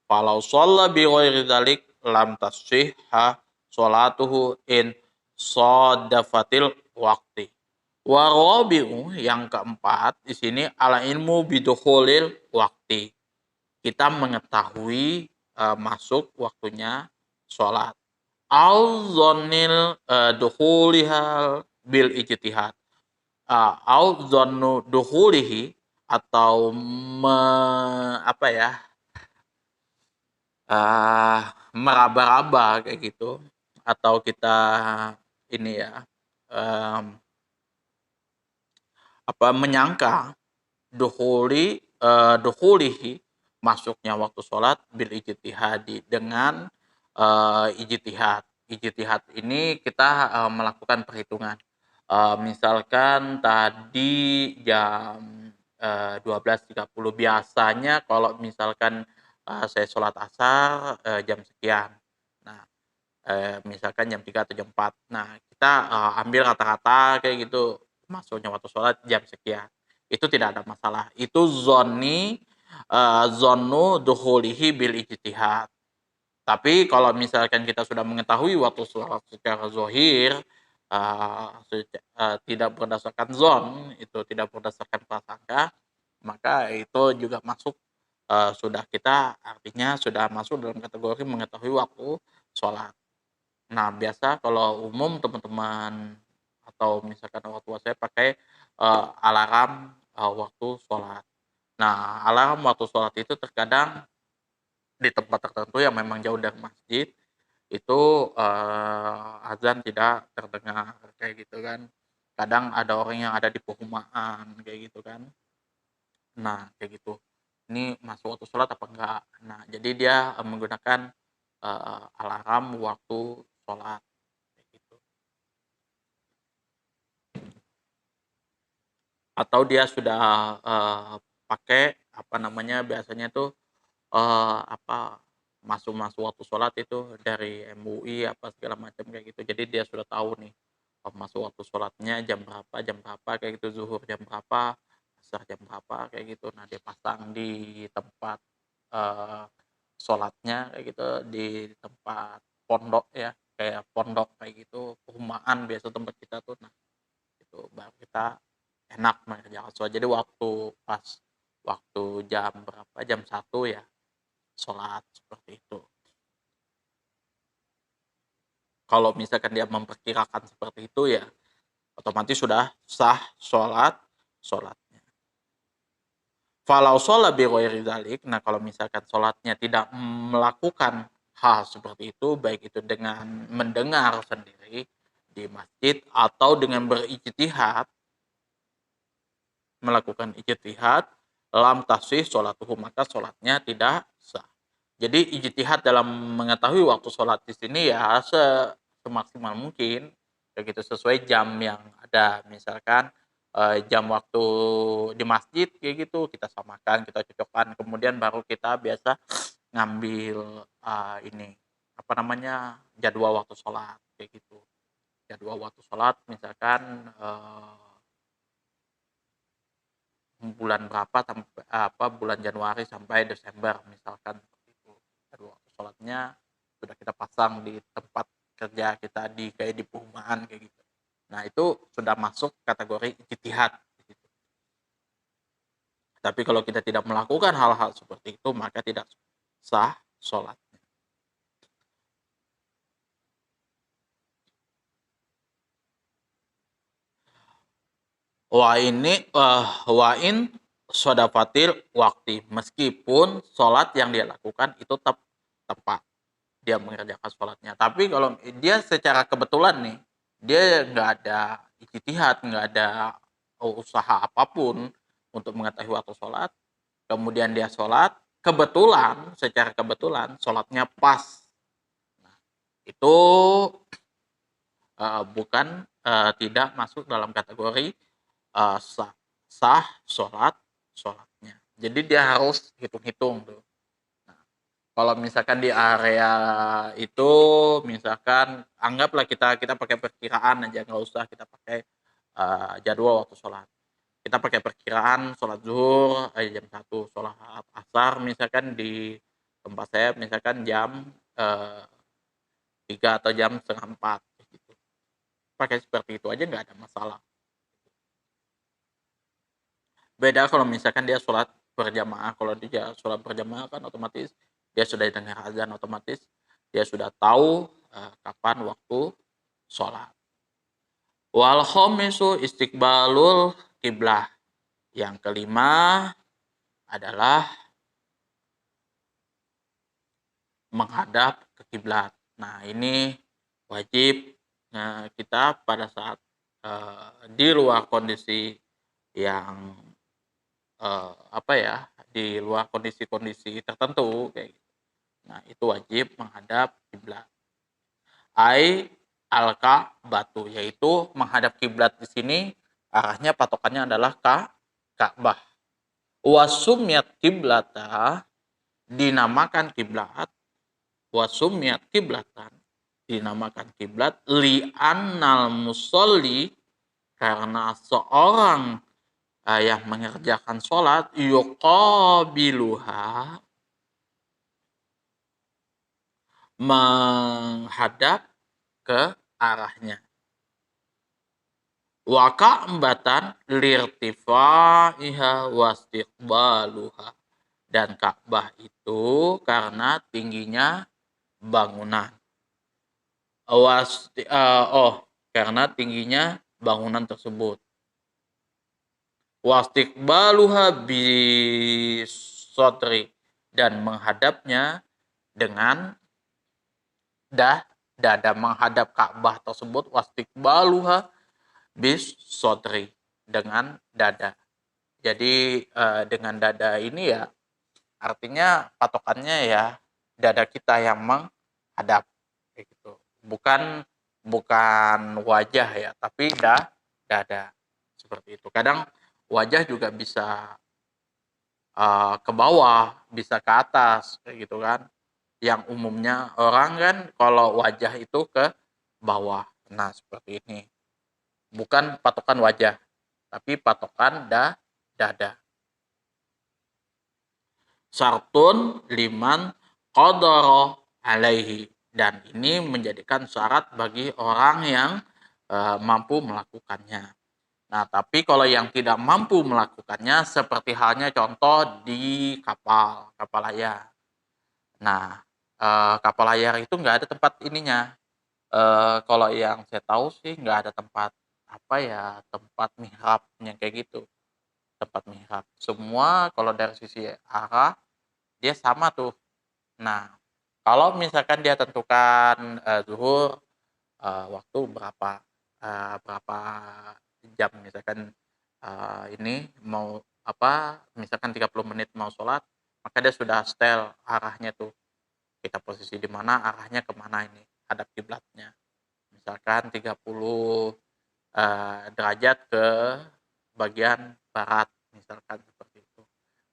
Falau shalla bi ghairi dzalik lam tasihha sholatuhu in sadafatil waqti. Wa rabi'u, yang keempat di sini, ala ilmu bidukhulil waqti. Kita mengetahui masuk waktunya sholat. Au zonil dukhulihal bil ijtihad. Au zonnu dukhulihi, atau meraba-raba kayak gitu, atau kita ini ya menyangka dukhulihi, masuknya waktu sholat, bil ijtihadi, dengan ijtihad. Ijtihad ini kita melakukan perhitungan. Misalkan tadi jam 12.30, biasanya kalau misalkan saya sholat asar jam sekian. Nah, misalkan jam 3 atau jam 4. Nah, kita ambil rata-rata kayak gitu, masuknya waktu sholat jam sekian. Itu tidak ada masalah. Itu zonnu dukhulihi bil ijtihad. Tapi kalau misalkan kita sudah mengetahui waktu sholat secara zohir, tidak berdasarkan zon, itu tidak berdasarkan prasangka, maka itu juga masuk, artinya sudah masuk dalam kategori mengetahui waktu sholat. Nah, biasa kalau umum teman-teman atau misalkan orang tua saya pakai alarm waktu sholat. Nah, alarm waktu sholat itu terkadang di tempat tertentu yang memang jauh dari masjid, itu azan tidak terdengar kayak gitu kan. Kadang ada orang yang ada di perumahan kayak gitu kan. Nah, kayak gitu. ini masuk waktu sholat apa enggak. Nah, jadi dia menggunakan alarm waktu sholat kayak gitu. Atau dia sudah pakai apa namanya biasanya tuh apa masuk waktu sholat itu dari MUI apa segala macam kayak gitu. Jadi dia sudah tahu nih masuk waktu sholatnya jam berapa kayak gitu, zuhur jam berapa, asar jam berapa kayak gitu. Nah, dia pasang di tempat eh, sholatnya kayak gitu, di tempat pondok ya, kayak pondok kayak gitu, perumahan biasa tempat kita tuh. Nah, itu baru kita enak mengerjakan sholat. Jadi waktu jam berapa, jam 1 ya sholat seperti itu. Kalau misalkan dia memperkirakan seperti itu ya otomatis sudah sah sholatnya. Falau sholat bi ghairi dzalik, nah kalau misalkan sholatnya tidak melakukan hal seperti itu, baik itu dengan mendengar sendiri di masjid atau dengan berijtihad, melakukan ijtihad, lam tasih sholatuhu, maka sholatnya tidak sah. Jadi ijtihad dalam mengetahui waktu sholat di sini ya semaksimal mungkin, kayak gitu sesuai jam yang ada. Misalkan jam waktu di masjid kayak gitu kita samakan, kita cocokkan, kemudian baru kita biasa ngambil ini apa namanya jadwal waktu sholat kayak gitu. Jadwal waktu sholat misalkan bulan berapa sampai bulan Januari sampai Desember misalkan seperti itu. Jadwal waktu sholatnya sudah kita pasang di tempat kerja kita di kayak di perumahan kayak gitu. Nah, itu sudah masuk kategori ijtihad gitu. Tapi kalau kita tidak melakukan hal-hal seperti itu maka tidak sah sholat. Wa in sodafatil waktu, meskipun sholat yang dia lakukan itu tepat, dia mengerjakan sholatnya. Tapi kalau dia secara kebetulan nih, dia nggak ada ijtihad, nggak ada usaha apapun untuk mengetahui waktu sholat, kemudian dia sholat, secara kebetulan sholatnya pas. Nah, itu bukan tidak masuk dalam kategori sah, sah sholatnya. Jadi dia harus hitung-hitung tuh. Nah, kalau misalkan di area itu, misalkan anggaplah kita pakai perkiraan aja, nggak usah kita pakai jadwal waktu sholat. Kita pakai perkiraan sholat zuhur jam 1, sholat asar misalkan di tempat saya misalkan jam 3 atau jam setengah 4 gitu. Pakai seperti itu aja nggak ada masalah. Beda kalau misalkan dia sholat berjamaah. Kalau dia sholat berjamaah kan otomatis dia sudah dengar azan, otomatis dia sudah tahu kapan waktu sholat. Wal khomisu istiqbalul kiblah. Yang kelima adalah menghadap ke kiblat. Nah, ini wajib kita pada saat di luar kondisi yang di luar kondisi-kondisi tertentu kayak gitu. Nah, itu wajib menghadap kiblat. Batu, yaitu menghadap kiblat di sini arahnya patokannya adalah Ka'bah. Wasumyat kiblata, dinamakan kiblat. Wasumyat kiblatan, dinamakan kiblat li'annal musolli, karena seorang yang mengerjakan sholat yuqabiluha, menghadap ke arahnya. Wa ka'batan lirtifaiha wastiqbaluha, dan Ka'bah itu karena tingginya bangunan. Karena tingginya bangunan tersebut. Wastiqbaluha bisotri, dan menghadapnya dengan dada, menghadap Ka'bah tersebut wastiqbaluha bisotri, dengan dada. Jadi dengan dada ini ya Artinya patokannya ya dada kita yang menghadap kayak gitu. Bukan bukan wajah ya, tapi dada seperti itu. Kadang wajah juga bisa ke bawah, bisa ke atas kayak gitu kan. Yang umumnya orang kan kalau wajah itu ke bawah. Nah, seperti ini. Bukan patokan wajah, tapi patokan dada. Syartun liman qadara alaihi, dan ini menjadikan syarat bagi orang yang mampu melakukannya. Nah, tapi kalau yang tidak mampu melakukannya seperti halnya contoh di kapal layar. Nah, kapal layar itu nggak ada tempat ininya. Kalau yang saya tahu sih nggak ada tempat apa ya, tempat mihrabnya kayak gitu, tempat mihrab. Semua kalau dari sisi arah dia sama tuh. Nah, kalau misalkan dia tentukan zuhur waktu berapa jam, misalkan ini mau apa, misalkan 30 menit mau sholat, maka dia sudah setel arahnya tuh. Kita posisi di mana, arahnya kemana ini, hadap kiblatnya. Misalkan 30 derajat ke bagian barat, misalkan seperti itu.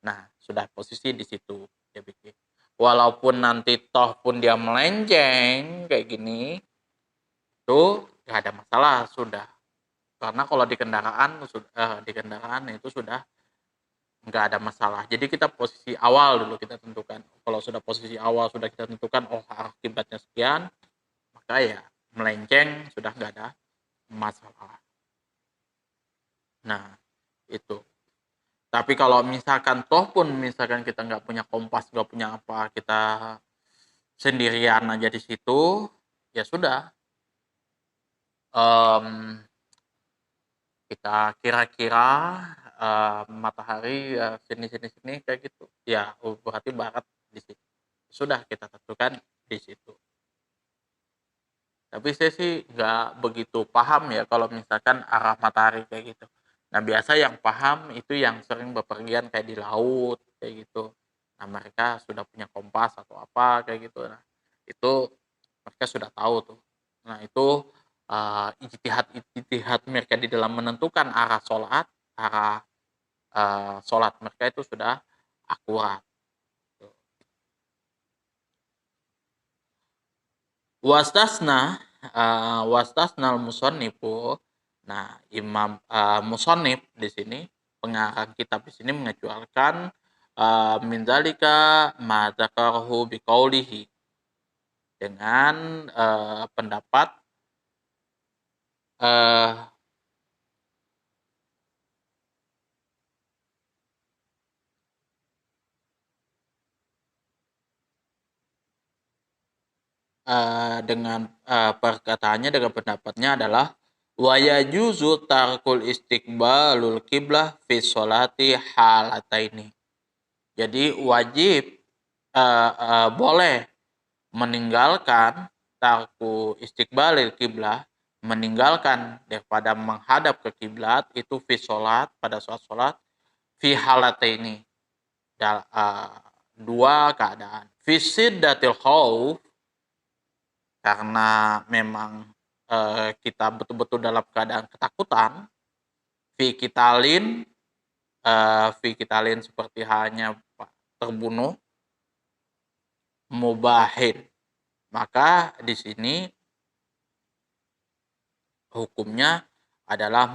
Nah, sudah posisi di situ dia bikin. Walaupun nanti toh pun dia melenceng kayak gini, itu nggak ada masalah sudah. Karena kalau di kendaraan itu sudah nggak ada masalah. Jadi kita posisi awal dulu kita tentukan. Kalau sudah posisi awal sudah kita tentukan, oh arah kiblatnya sekian, maka ya melenceng sudah nggak ada masalah. Nah, itu. Tapi kalau misalkan toh pun misalkan kita nggak punya kompas, nggak punya apa, kita sendirian aja di situ, ya sudah. Kita kira-kira matahari sini kayak gitu. Ya, berarti barat di situ. Sudah kita tentukan di situ. Tapi saya sih nggak begitu paham ya kalau misalkan arah matahari kayak gitu. Nah, biasa yang paham itu yang sering bepergian kayak di laut kayak gitu. Nah, mereka sudah punya kompas atau apa kayak gitu. Nah, itu mereka sudah tahu tuh. Nah, itu ijtihad mereka di dalam menentukan arah sholat mereka itu sudah akurat. Wastasnal musannifu. Nah, Imam musannif di sini, pengarang kitab di sini mengecualikan min dzalika ma dzakarahu biqaulihi, dengan pendapat uh, dengan perkataannya, dengan pendapatnya adalah wa yajuzu tarkul istiqbalul qiblah fi sholati halataini. Jadi wajib boleh meninggalkan tarku istiqbalil kiblah, meninggalkan daripada menghadap ke kiblat itu fi sholat, pada sholat fi halataini, dua keadaan. Fi siddatil khauf, karena memang kita betul-betul dalam keadaan ketakutan. Fi kitalin seperti halnya terbunuh. Mubahin, maka di sini hukumnya adalah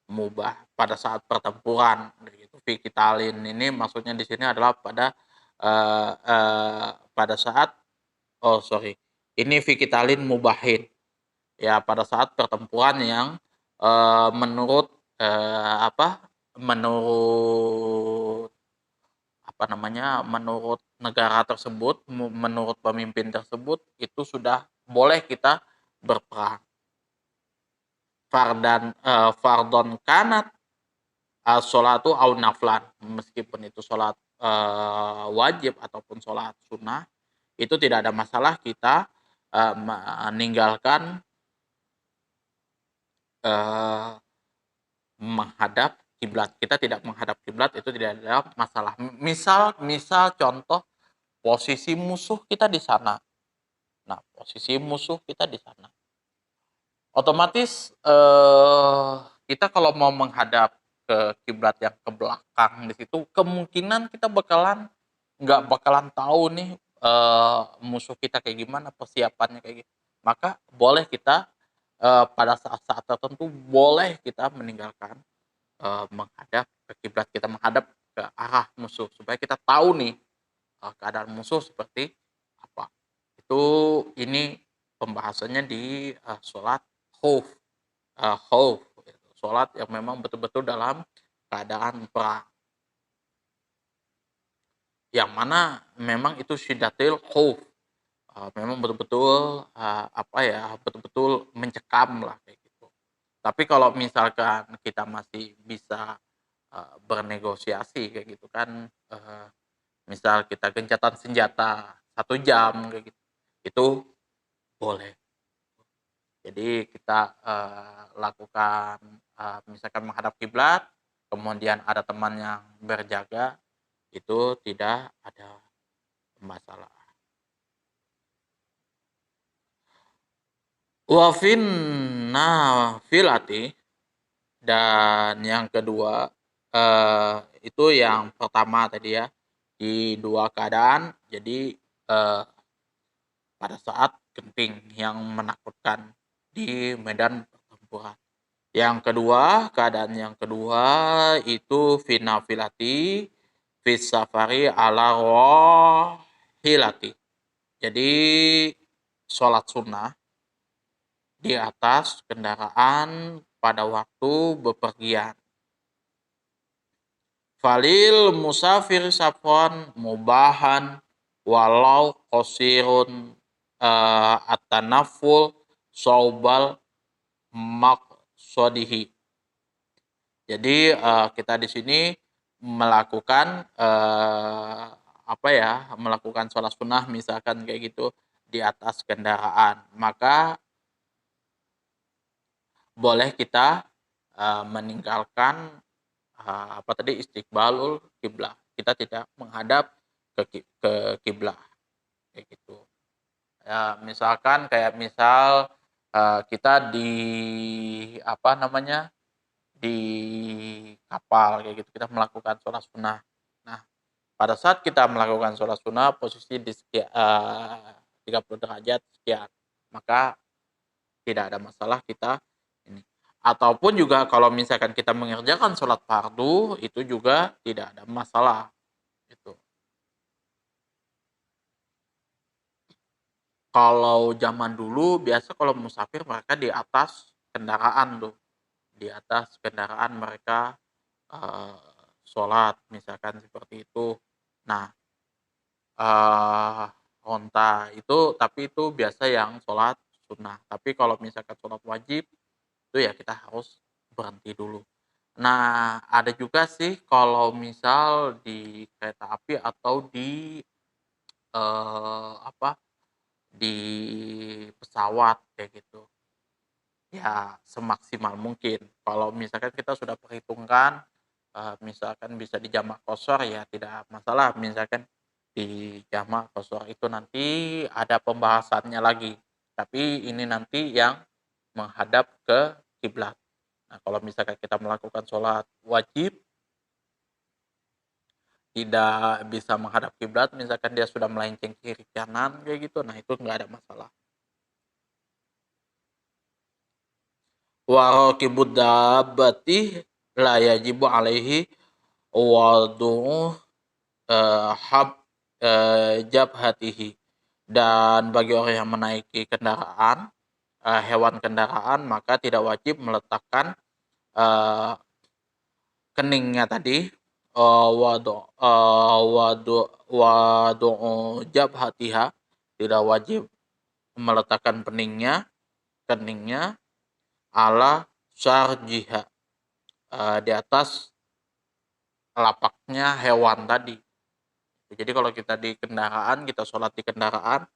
mubah pada saat pertempuran. Gitu. Fi kitalin ini maksudnya di sini adalah pada saat, ini fi kitalin mubahin, ya pada saat pertempuran yang menurut menurut menurut negara tersebut, menurut pemimpin tersebut itu sudah boleh kita berperang. Fardon kanat sholatu au naflan, meskipun itu sholat wajib ataupun sholat sunnah, itu tidak ada masalah kita meninggalkan menghadap kiblat. Kita tidak menghadap kiblat itu tidak ada masalah. Misal contoh posisi musuh kita di sana. Nah, posisi musuh kita di sana. Otomatis kita kalau mau menghadap ke kiblat yang ke belakang di situ, kemungkinan kita nggak bakalan tahu nih musuh kita kayak gimana, persiapannya kayak gitu. Maka boleh kita pada saat-saat tertentu boleh kita meninggalkan menghadap ke kiblat, kita menghadap ke arah musuh supaya kita tahu nih keadaan musuh seperti apa. Ini pembahasannya di sholat khauf. Khauf, sholat yang memang betul-betul dalam keadaan perang. Yang mana memang itu syiddatil khauf. Memang betul-betul betul-betul mencekam lah kayak gitu. Tapi kalau misalkan kita masih bisa bernegosiasi kayak gitu kan, misal kita gencatan senjata 1 jam kayak gitu, itu boleh. Jadi kita lakukan misalkan menghadap kiblat, kemudian ada teman yang berjaga, itu tidak ada masalah. Wafin nafilati, dan yang kedua itu yang pertama tadi ya, di dua keadaan. Jadi pada saat genting yang menakutkan di medan pertempuran. Yang kedua, keadaan yang kedua itu finafilati fisafari ala rohilati. Jadi sholat sunnah di atas kendaraan pada waktu bepergian. Falil musafir safon mubahan walau qasirun at-tanaful saubal maqsadihi. Jadi kita di sini melakukan melakukan sholat sunnah misalkan kayak gitu di atas kendaraan, maka boleh kita meninggalkan istiqbalul kiblah. Kita tidak menghadap ke kiblah kayak gitu. Ya, misalkan kayak misal kita di di kapal kayak gitu, kita melakukan sholat sunnah. Nah, pada saat kita melakukan sholat sunnah posisi di 30 derajat sekian, maka tidak ada masalah kita ini. Ataupun juga kalau misalkan kita mengerjakan sholat fardu, itu juga tidak ada masalah gitu. Kalau zaman dulu biasa kalau musafir mereka di atas kendaraan tuh, di atas kendaraan mereka sholat misalkan seperti itu. Nah, onta itu, tapi itu biasa yang sholat sunnah. Tapi kalau misalkan sholat wajib itu ya kita harus berhenti dulu. Nah, ada juga sih kalau misal di kereta api atau di di pesawat kayak gitu. Ya semaksimal mungkin. Kalau misalkan kita sudah perhitungkan misalkan bisa di jamak qashar ya tidak masalah. Misalkan di jamak qashar itu nanti ada pembahasannya lagi. Tapi ini nanti yang menghadap ke kiblat. Nah, kalau misalkan kita melakukan sholat wajib tidak bisa menghadap kiblat, misalkan dia sudah melenceng kiri kanan kayak gitu, nah itu nggak ada masalah. Wa raqibud dabbati la yajibu alaihi wadu'u jabhatihi, dan bagi orang yang menaiki kendaraan hewan kendaraan maka tidak wajib meletakkan keningnya tadi wadu jabhatiha, tidak wajib meletakkan keningnya ala syarjiha, di atas lapaknya hewan tadi. Jadi kalau kita di kendaraan, kita sholat di kendaraan,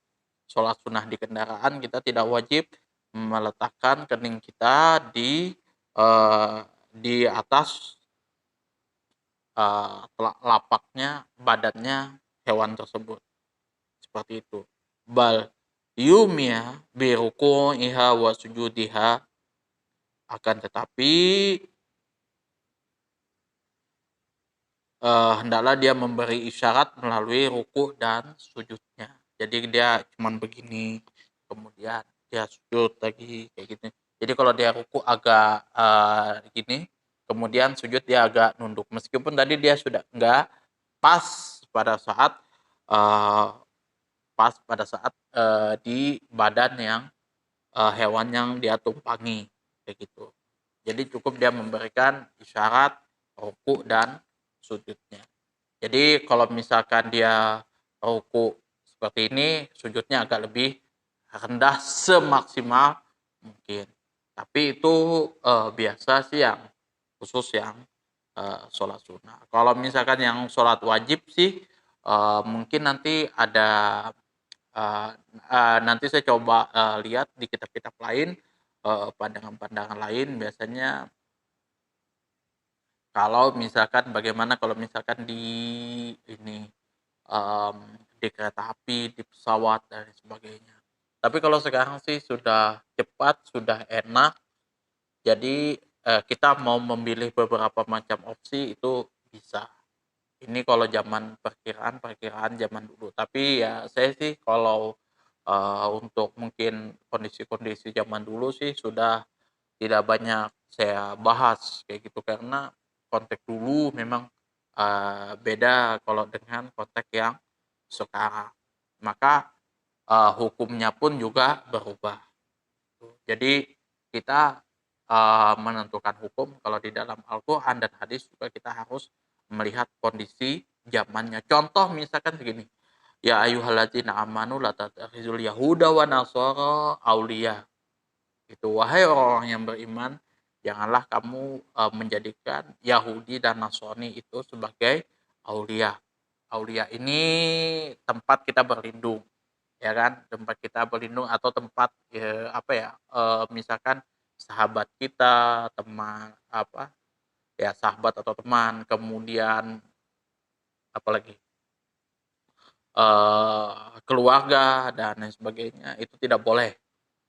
sholat sunnah di kendaraan, kita tidak wajib meletakkan kening kita di atas lapaknya, badannya hewan tersebut, seperti itu. Bal yumia bi ruku'iha wa sujudiha, akan tetapi hendaklah dia memberi isyarat melalui ruku dan sujudnya. Jadi dia cuman begini, kemudian dia sujud lagi kayak gitu. Jadi kalau dia ruku agak gini, kemudian sujud dia agak nunduk. Meskipun tadi dia sudah enggak pas pada saat uh, di badan yang hewan yang dia tumpangi kayak gitu. Jadi cukup dia memberikan isyarat ruku dan sujudnya. Jadi kalau misalkan dia ruku seperti ini, sujudnya agak lebih rendah semaksimal mungkin. Tapi itu biasa sih yang khusus yang sholat sunnah. Kalau misalkan yang sholat wajib sih mungkin nanti ada nanti saya coba lihat di kitab-kitab lain, pandangan-pandangan lain biasanya kalau misalkan bagaimana kalau misalkan di ini, di kereta api, di pesawat dan sebagainya. Tapi kalau sekarang sih sudah cepat, sudah enak, jadi, kita mau memilih beberapa macam opsi itu bisa. Ini kalau zaman perkiraan zaman dulu. Tapi ya saya sih kalau, untuk mungkin kondisi-kondisi zaman dulu sih sudah tidak banyak saya bahas kayak gitu, karena konteks dulu memang, beda kalau dengan konteks yang sekarang. Maka, hukumnya pun juga berubah. Jadi kita, menentukan hukum kalau di dalam Al-Quran dan hadis juga kita harus melihat kondisi zamannya. Contoh misalkan begini, ya ayyuhalladzina amanu la tattakhizul yahuda wa nasara auliya. Itu wahai orang yang beriman, janganlah kamu menjadikan Yahudi dan Nasrani itu sebagai aulia. Aulia ini tempat kita berlindung, ya kan? Tempat kita berlindung atau tempat apa ya? Misalkan sahabat kita, teman apa? Ya sahabat atau teman, kemudian apalagi keluarga dan lain sebagainya itu tidak boleh.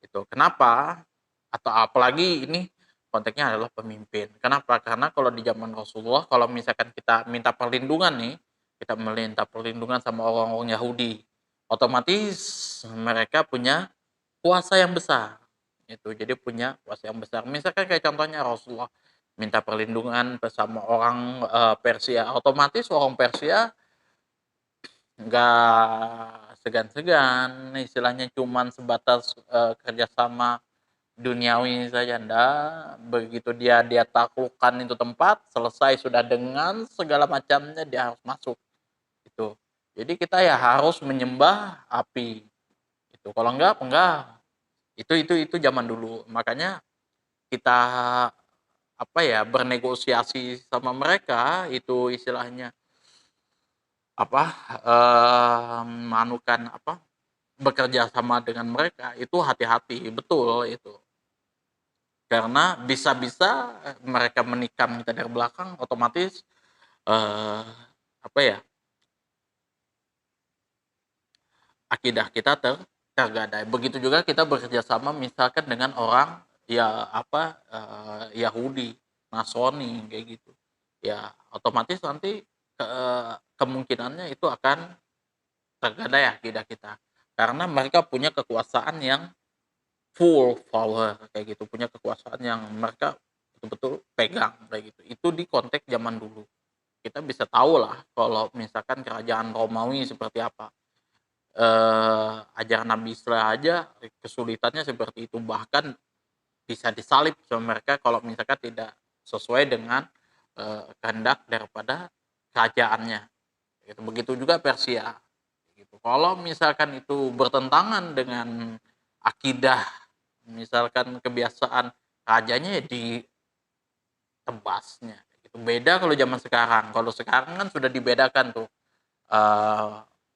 Itu kenapa? Atau apalagi ini konteksnya adalah pemimpin. Kenapa? Karena kalau di zaman Rasulullah, kalau misalkan kita minta perlindungan nih, kita meminta perlindungan sama orang-orang Yahudi, otomatis mereka punya kuasa yang besar. Itu jadi punya kuasa yang besar. Misalkan kayak contohnya Rasulullah minta perlindungan bersama orang Persia, otomatis orang Persia nggak segan-segan, istilahnya cuman sebatas kerjasama duniawi saja, ndak. Begitu dia taklukkan itu tempat, selesai sudah dengan segala macamnya dia harus masuk, itu. Jadi kita ya harus menyembah api, itu. Kalau enggak, itu zaman dulu. Makanya kita apa ya, bernegosiasi sama mereka, itu istilahnya apa, manukan apa, bekerja sama dengan mereka, itu hati-hati, betul itu. Karena bisa-bisa mereka menikam kita dari belakang, otomatis apa ya, akidah kita tergadai. Begitu juga kita bekerja sama misalkan dengan orang ya apa Yahudi, Nasrani kayak gitu. Ya otomatis nanti kemungkinannya itu akan tergadai akidah kita. Karena mereka punya kekuasaan yang full power kayak gitu, punya kekuasaan yang mereka betul-betul pegang kayak gitu. Itu di konteks zaman dulu. Kita bisa tahu lah kalau misalkan kerajaan Romawi seperti apa. Ajaran Nabi Isa aja kesulitannya seperti itu, bahkan bisa disalib sama mereka kalau misalkan tidak sesuai dengan kehendak daripada kerajaannya. Gitu. Begitu juga Persia. Gitu. Kalau misalkan itu bertentangan dengan akidah, misalkan kebiasaan rajanya ya ditebasnya. Gitu. Beda kalau zaman sekarang. Kalau sekarang kan sudah dibedakan tuh.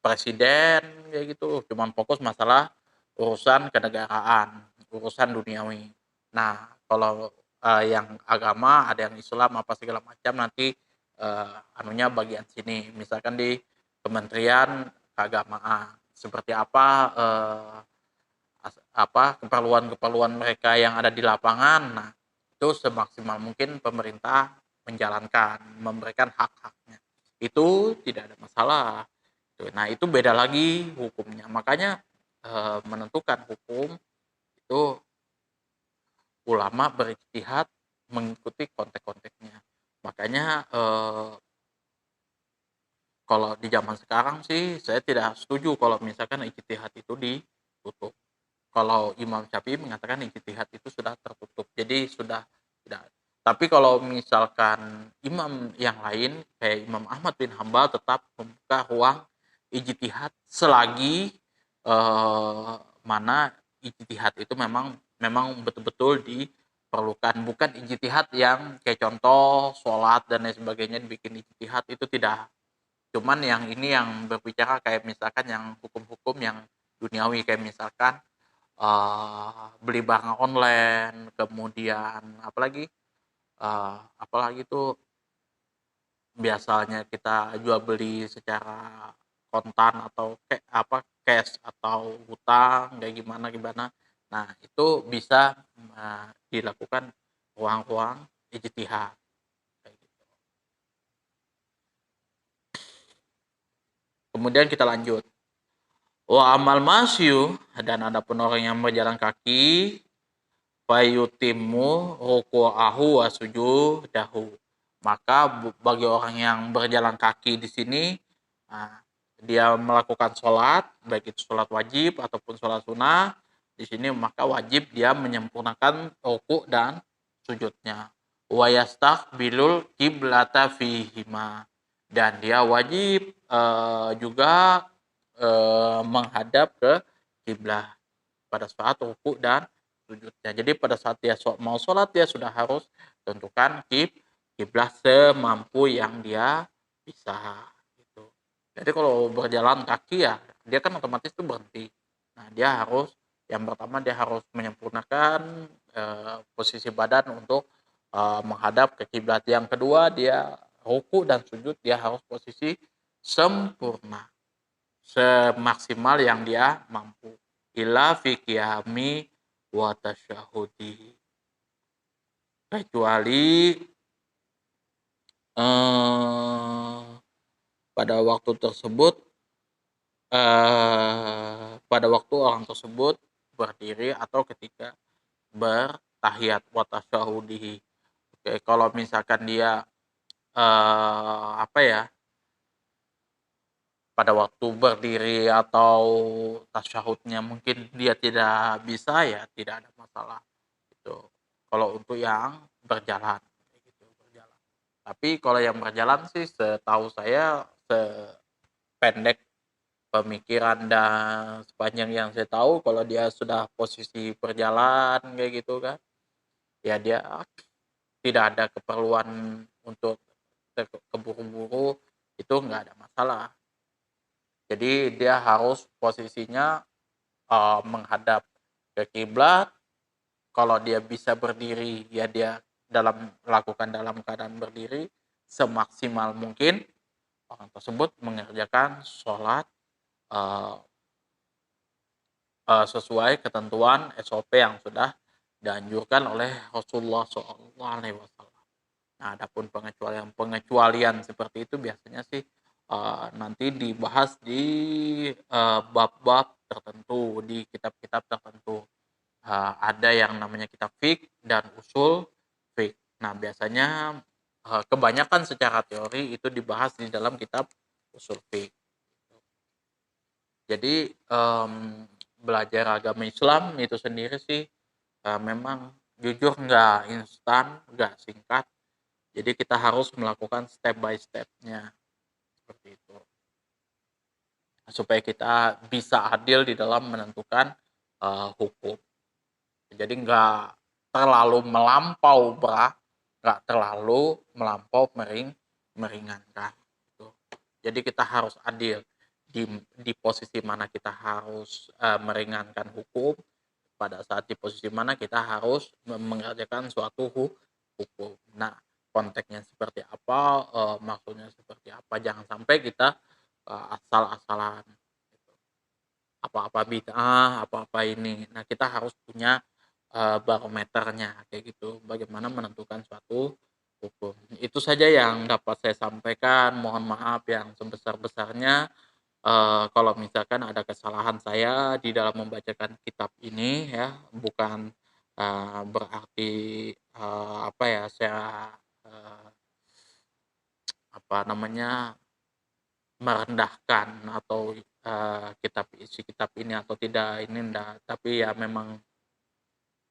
Presiden kayak gitu cuman fokus masalah urusan kenegaraan, urusan duniawi. Nah, kalau yang agama ada yang Islam apa segala macam nanti anunya bagian sini. Misalkan di Kementerian Keagamaan, seperti apa keperluan-keperluan mereka yang ada di lapangan. Nah, itu semaksimal mungkin pemerintah menjalankan, memberikan hak-haknya. Itu tidak ada masalah. Nah, itu beda lagi hukumnya. Makanya menentukan hukum itu ulama berijtihad mengikuti konteks-konteksnya. Makanya kalau di zaman sekarang sih saya tidak setuju kalau misalkan ijtihad itu ditutup. Kalau Imam Syafi'i mengatakan ijtihad itu sudah tertutup. Jadi sudah tidak. Tapi kalau misalkan imam yang lain kayak Imam Ahmad bin Hambal tetap membuka ruang ijtihad selagi mana ijtihad itu memang betul-betul diperlukan, bukan ijtihad yang kayak contoh sholat dan lain sebagainya dibikin ijtihad, itu tidak. Cuman yang ini yang berbicara kayak misalkan yang hukum-hukum yang duniawi kayak misalkan beli barang online, kemudian apalagi tuh biasanya kita jual beli secara kontan atau cash atau hutang kayak gimana gimana. Nah, itu bisa dilakukan ruang-ruang ijtihad kayak gitu. Kemudian kita lanjut. Wa amal masyu, dan adapun orang yang berjalan kaki, fayutimu ruku'ahu wa sujudahu. Maka bagi orang yang berjalan kaki di sini, dia melakukan sholat, baik itu sholat wajib ataupun sholat sunnah, di sini maka wajib dia menyempurnakan ruku dan sujudnya. Wa yastaqbilul qiblata fihima, dan dia wajib juga menghadap ke kiblat pada saat ruku dan sujudnya. Jadi pada saat dia mau sholat, dia sudah harus tentukan kiblat semampu yang dia bisa gitu. Jadi kalau berjalan kaki ya dia kan otomatis itu berhenti. Nah, dia harus yang pertama dia harus menyempurnakan posisi badan untuk menghadap ke kiblat. Yang kedua, dia ruku dan sujud dia harus posisi sempurna, semaksimal yang dia mampu. Ila fi qiyami wa tasyahudi, kecuali pada waktu tersebut pada waktu orang tersebut berdiri atau ketika bertahiyat wa tasyahudihi. Oke, kalau misalkan dia pada waktu berdiri atau tasyahudnya mungkin dia tidak bisa, ya tidak ada masalah itu. Kalau untuk yang berjalan gitu, berjalan. Tapi kalau yang berjalan sih setahu saya, sependek pemikiran dan sepanjang yang saya tahu, kalau dia sudah posisi berjalan kayak gitu kan, ya dia tidak ada keperluan untuk keburu-buru, itu nggak ada masalah. Jadi dia harus posisinya menghadap ke kiblat. Kalau dia bisa berdiri, ya dia lakukan dalam keadaan berdiri semaksimal mungkin. Orang tersebut mengerjakan sholat sesuai ketentuan SOP yang sudah dianjurkan oleh Rasulullah SAW. Nah, adapun pengecualian seperti itu biasanya sih nanti dibahas di bab-bab tertentu, di kitab-kitab tertentu. Ada yang namanya kitab fiqh dan usul fiqh. Nah, biasanya kebanyakan secara teori itu dibahas di dalam kitab usul fiqh. Jadi belajar agama Islam itu sendiri sih memang jujur nggak instan, nggak singkat. Jadi kita harus melakukan step by step-nya seperti itu, supaya kita bisa adil di dalam menentukan hukum. Jadi nggak terlalu melampau berat, nggak terlalu melampau meringankan. Gitu. Jadi kita harus adil di posisi mana kita harus meringankan hukum, pada saat di posisi mana kita harus mengerjakan suatu hukum. Nah, konteksnya seperti apa, maksudnya seperti apa, jangan sampai kita, asal-asalan gitu. Apa-apa bid'ah, apa-apa ini. Nah, kita harus punya, barometernya kayak gitu, bagaimana menentukan suatu hukum. Itu saja yang dapat saya sampaikan, mohon maaf yang sebesar-besarnya, kalau misalkan ada kesalahan saya di dalam membacakan kitab ini ya, bukan, berarti, apa ya, saya, eee, apa namanya, merendahkan atau, isi kitab ini atau tidak, ini enggak, tapi ya memang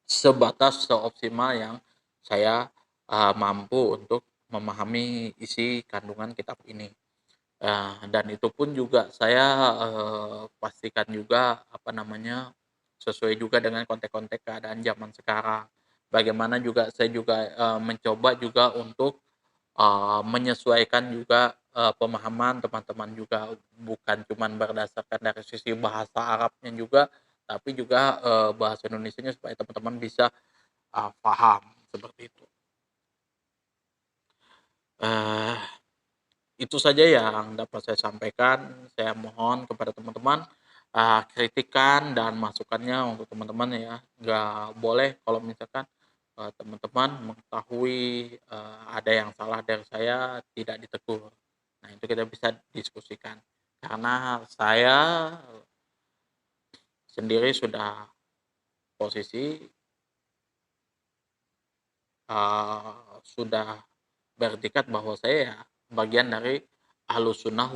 sebatas seoptimal yang saya, mampu untuk memahami isi kandungan kitab ini. Dan itu pun juga saya, pastikan juga, apa namanya, sesuai juga dengan konteks-konteks keadaan zaman sekarang. Bagaimana juga saya juga, mencoba juga untuk, menyesuaikan juga, pemahaman teman-teman juga, bukan cuman berdasarkan dari sisi bahasa Arabnya juga, tapi juga, bahasa Indonesianya supaya teman-teman bisa, paham, seperti itu. Eee Itu saja yang dapat saya sampaikan. Saya mohon kepada teman-teman, kritikan dan masukannya untuk teman-teman ya. Nggak boleh kalau misalkan, teman-teman mengetahui, ada yang salah dari saya, tidak ditegur. Nah, itu kita bisa diskusikan. Karena saya sendiri sudah posisi, sudah bertekad bahwa saya ya bagian dari Ahlussunnah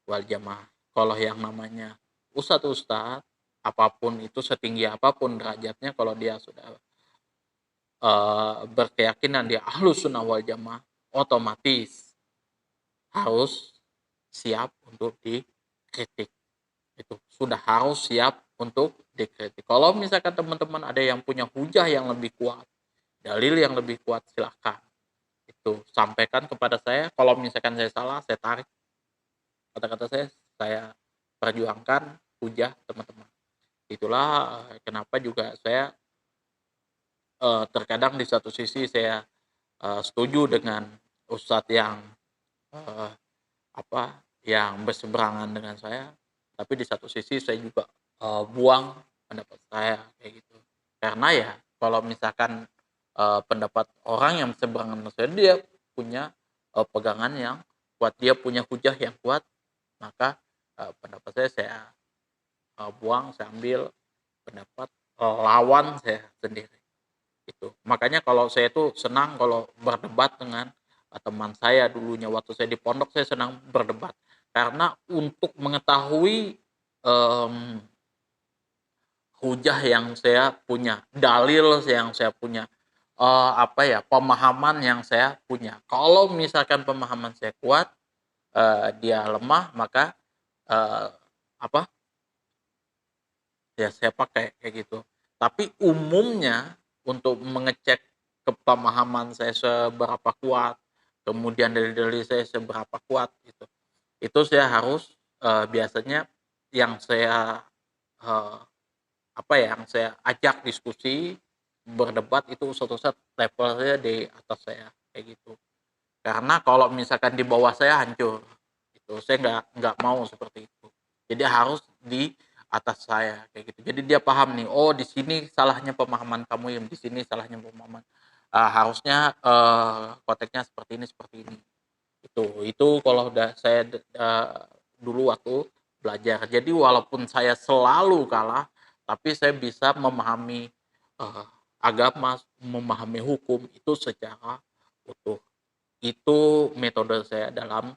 wal Jamaah. Kalau yang namanya ustadz-ustadz, apapun itu setinggi apapun derajatnya, kalau dia sudah, berkeyakinan dia Ahlussunnah wal Jamaah, otomatis harus siap untuk dikritik. Itu sudah harus siap untuk dikritik. Kalau misalkan teman-teman ada yang punya hujah yang lebih kuat, dalil yang lebih kuat, silahkan. Itu, sampaikan kepada saya, kalau misalkan saya salah, saya tarik kata-kata saya perjuangkan hujah teman-teman. Itulah, kenapa juga saya, terkadang di satu sisi saya, setuju dengan ustadz yang, eee, apa, yang berseberangan dengan saya, tapi di satu sisi saya juga, buang pendapat saya, kayak gitu. Karena ya, kalau misalkan, pendapat orang yang berseberangan dengan saya, dia punya, pegangan yang kuat, dia punya hujah yang kuat, maka, pendapat saya, buang, saya ambil pendapat, lawan saya sendiri, itu. Makanya kalau saya tuh senang kalau berdebat dengan, teman saya dulunya waktu saya di pondok, saya senang berdebat. Karena untuk mengetahui, mmm, hujah yang saya punya, dalil yang saya punya, apa ya, pemahaman yang saya punya. Kalau misalkan pemahaman saya kuat, dia lemah, maka, eee, apa, ya saya pakai, kayak gitu. Tapi umumnya untuk mengecek kepemahaman saya seberapa kuat, kemudian dalil-dalil saya seberapa kuat gitu, itu saya harus, biasanya yang saya, eee, apa ya, yang saya ajak diskusi, berdebat itu ustad-ustad levelnya di atas saya, kayak gitu. Karena kalau misalkan di bawah saya hancur, gitu. Saya nggak mau seperti itu. Jadi harus di atas saya, kayak gitu. Jadi dia paham nih, oh di sini salahnya pemahaman kamu, yang di sini salahnya pemahaman, harusnya, konteksnya seperti ini. Itu kalau udah saya dulu waktu belajar. Jadi walaupun saya selalu kalah, tapi saya bisa memahami, eee, agama, memahami hukum itu secara utuh. Itu metode saya dalam,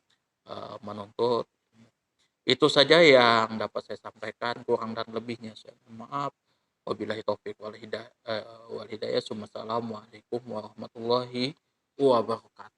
menuntut. Itu saja yang dapat saya sampaikan, kurang dan lebihnya saya mohon maaf. Wabillahi taufik wal hidayah. Wassalamualaikum warahmatullahi wabarakatuh.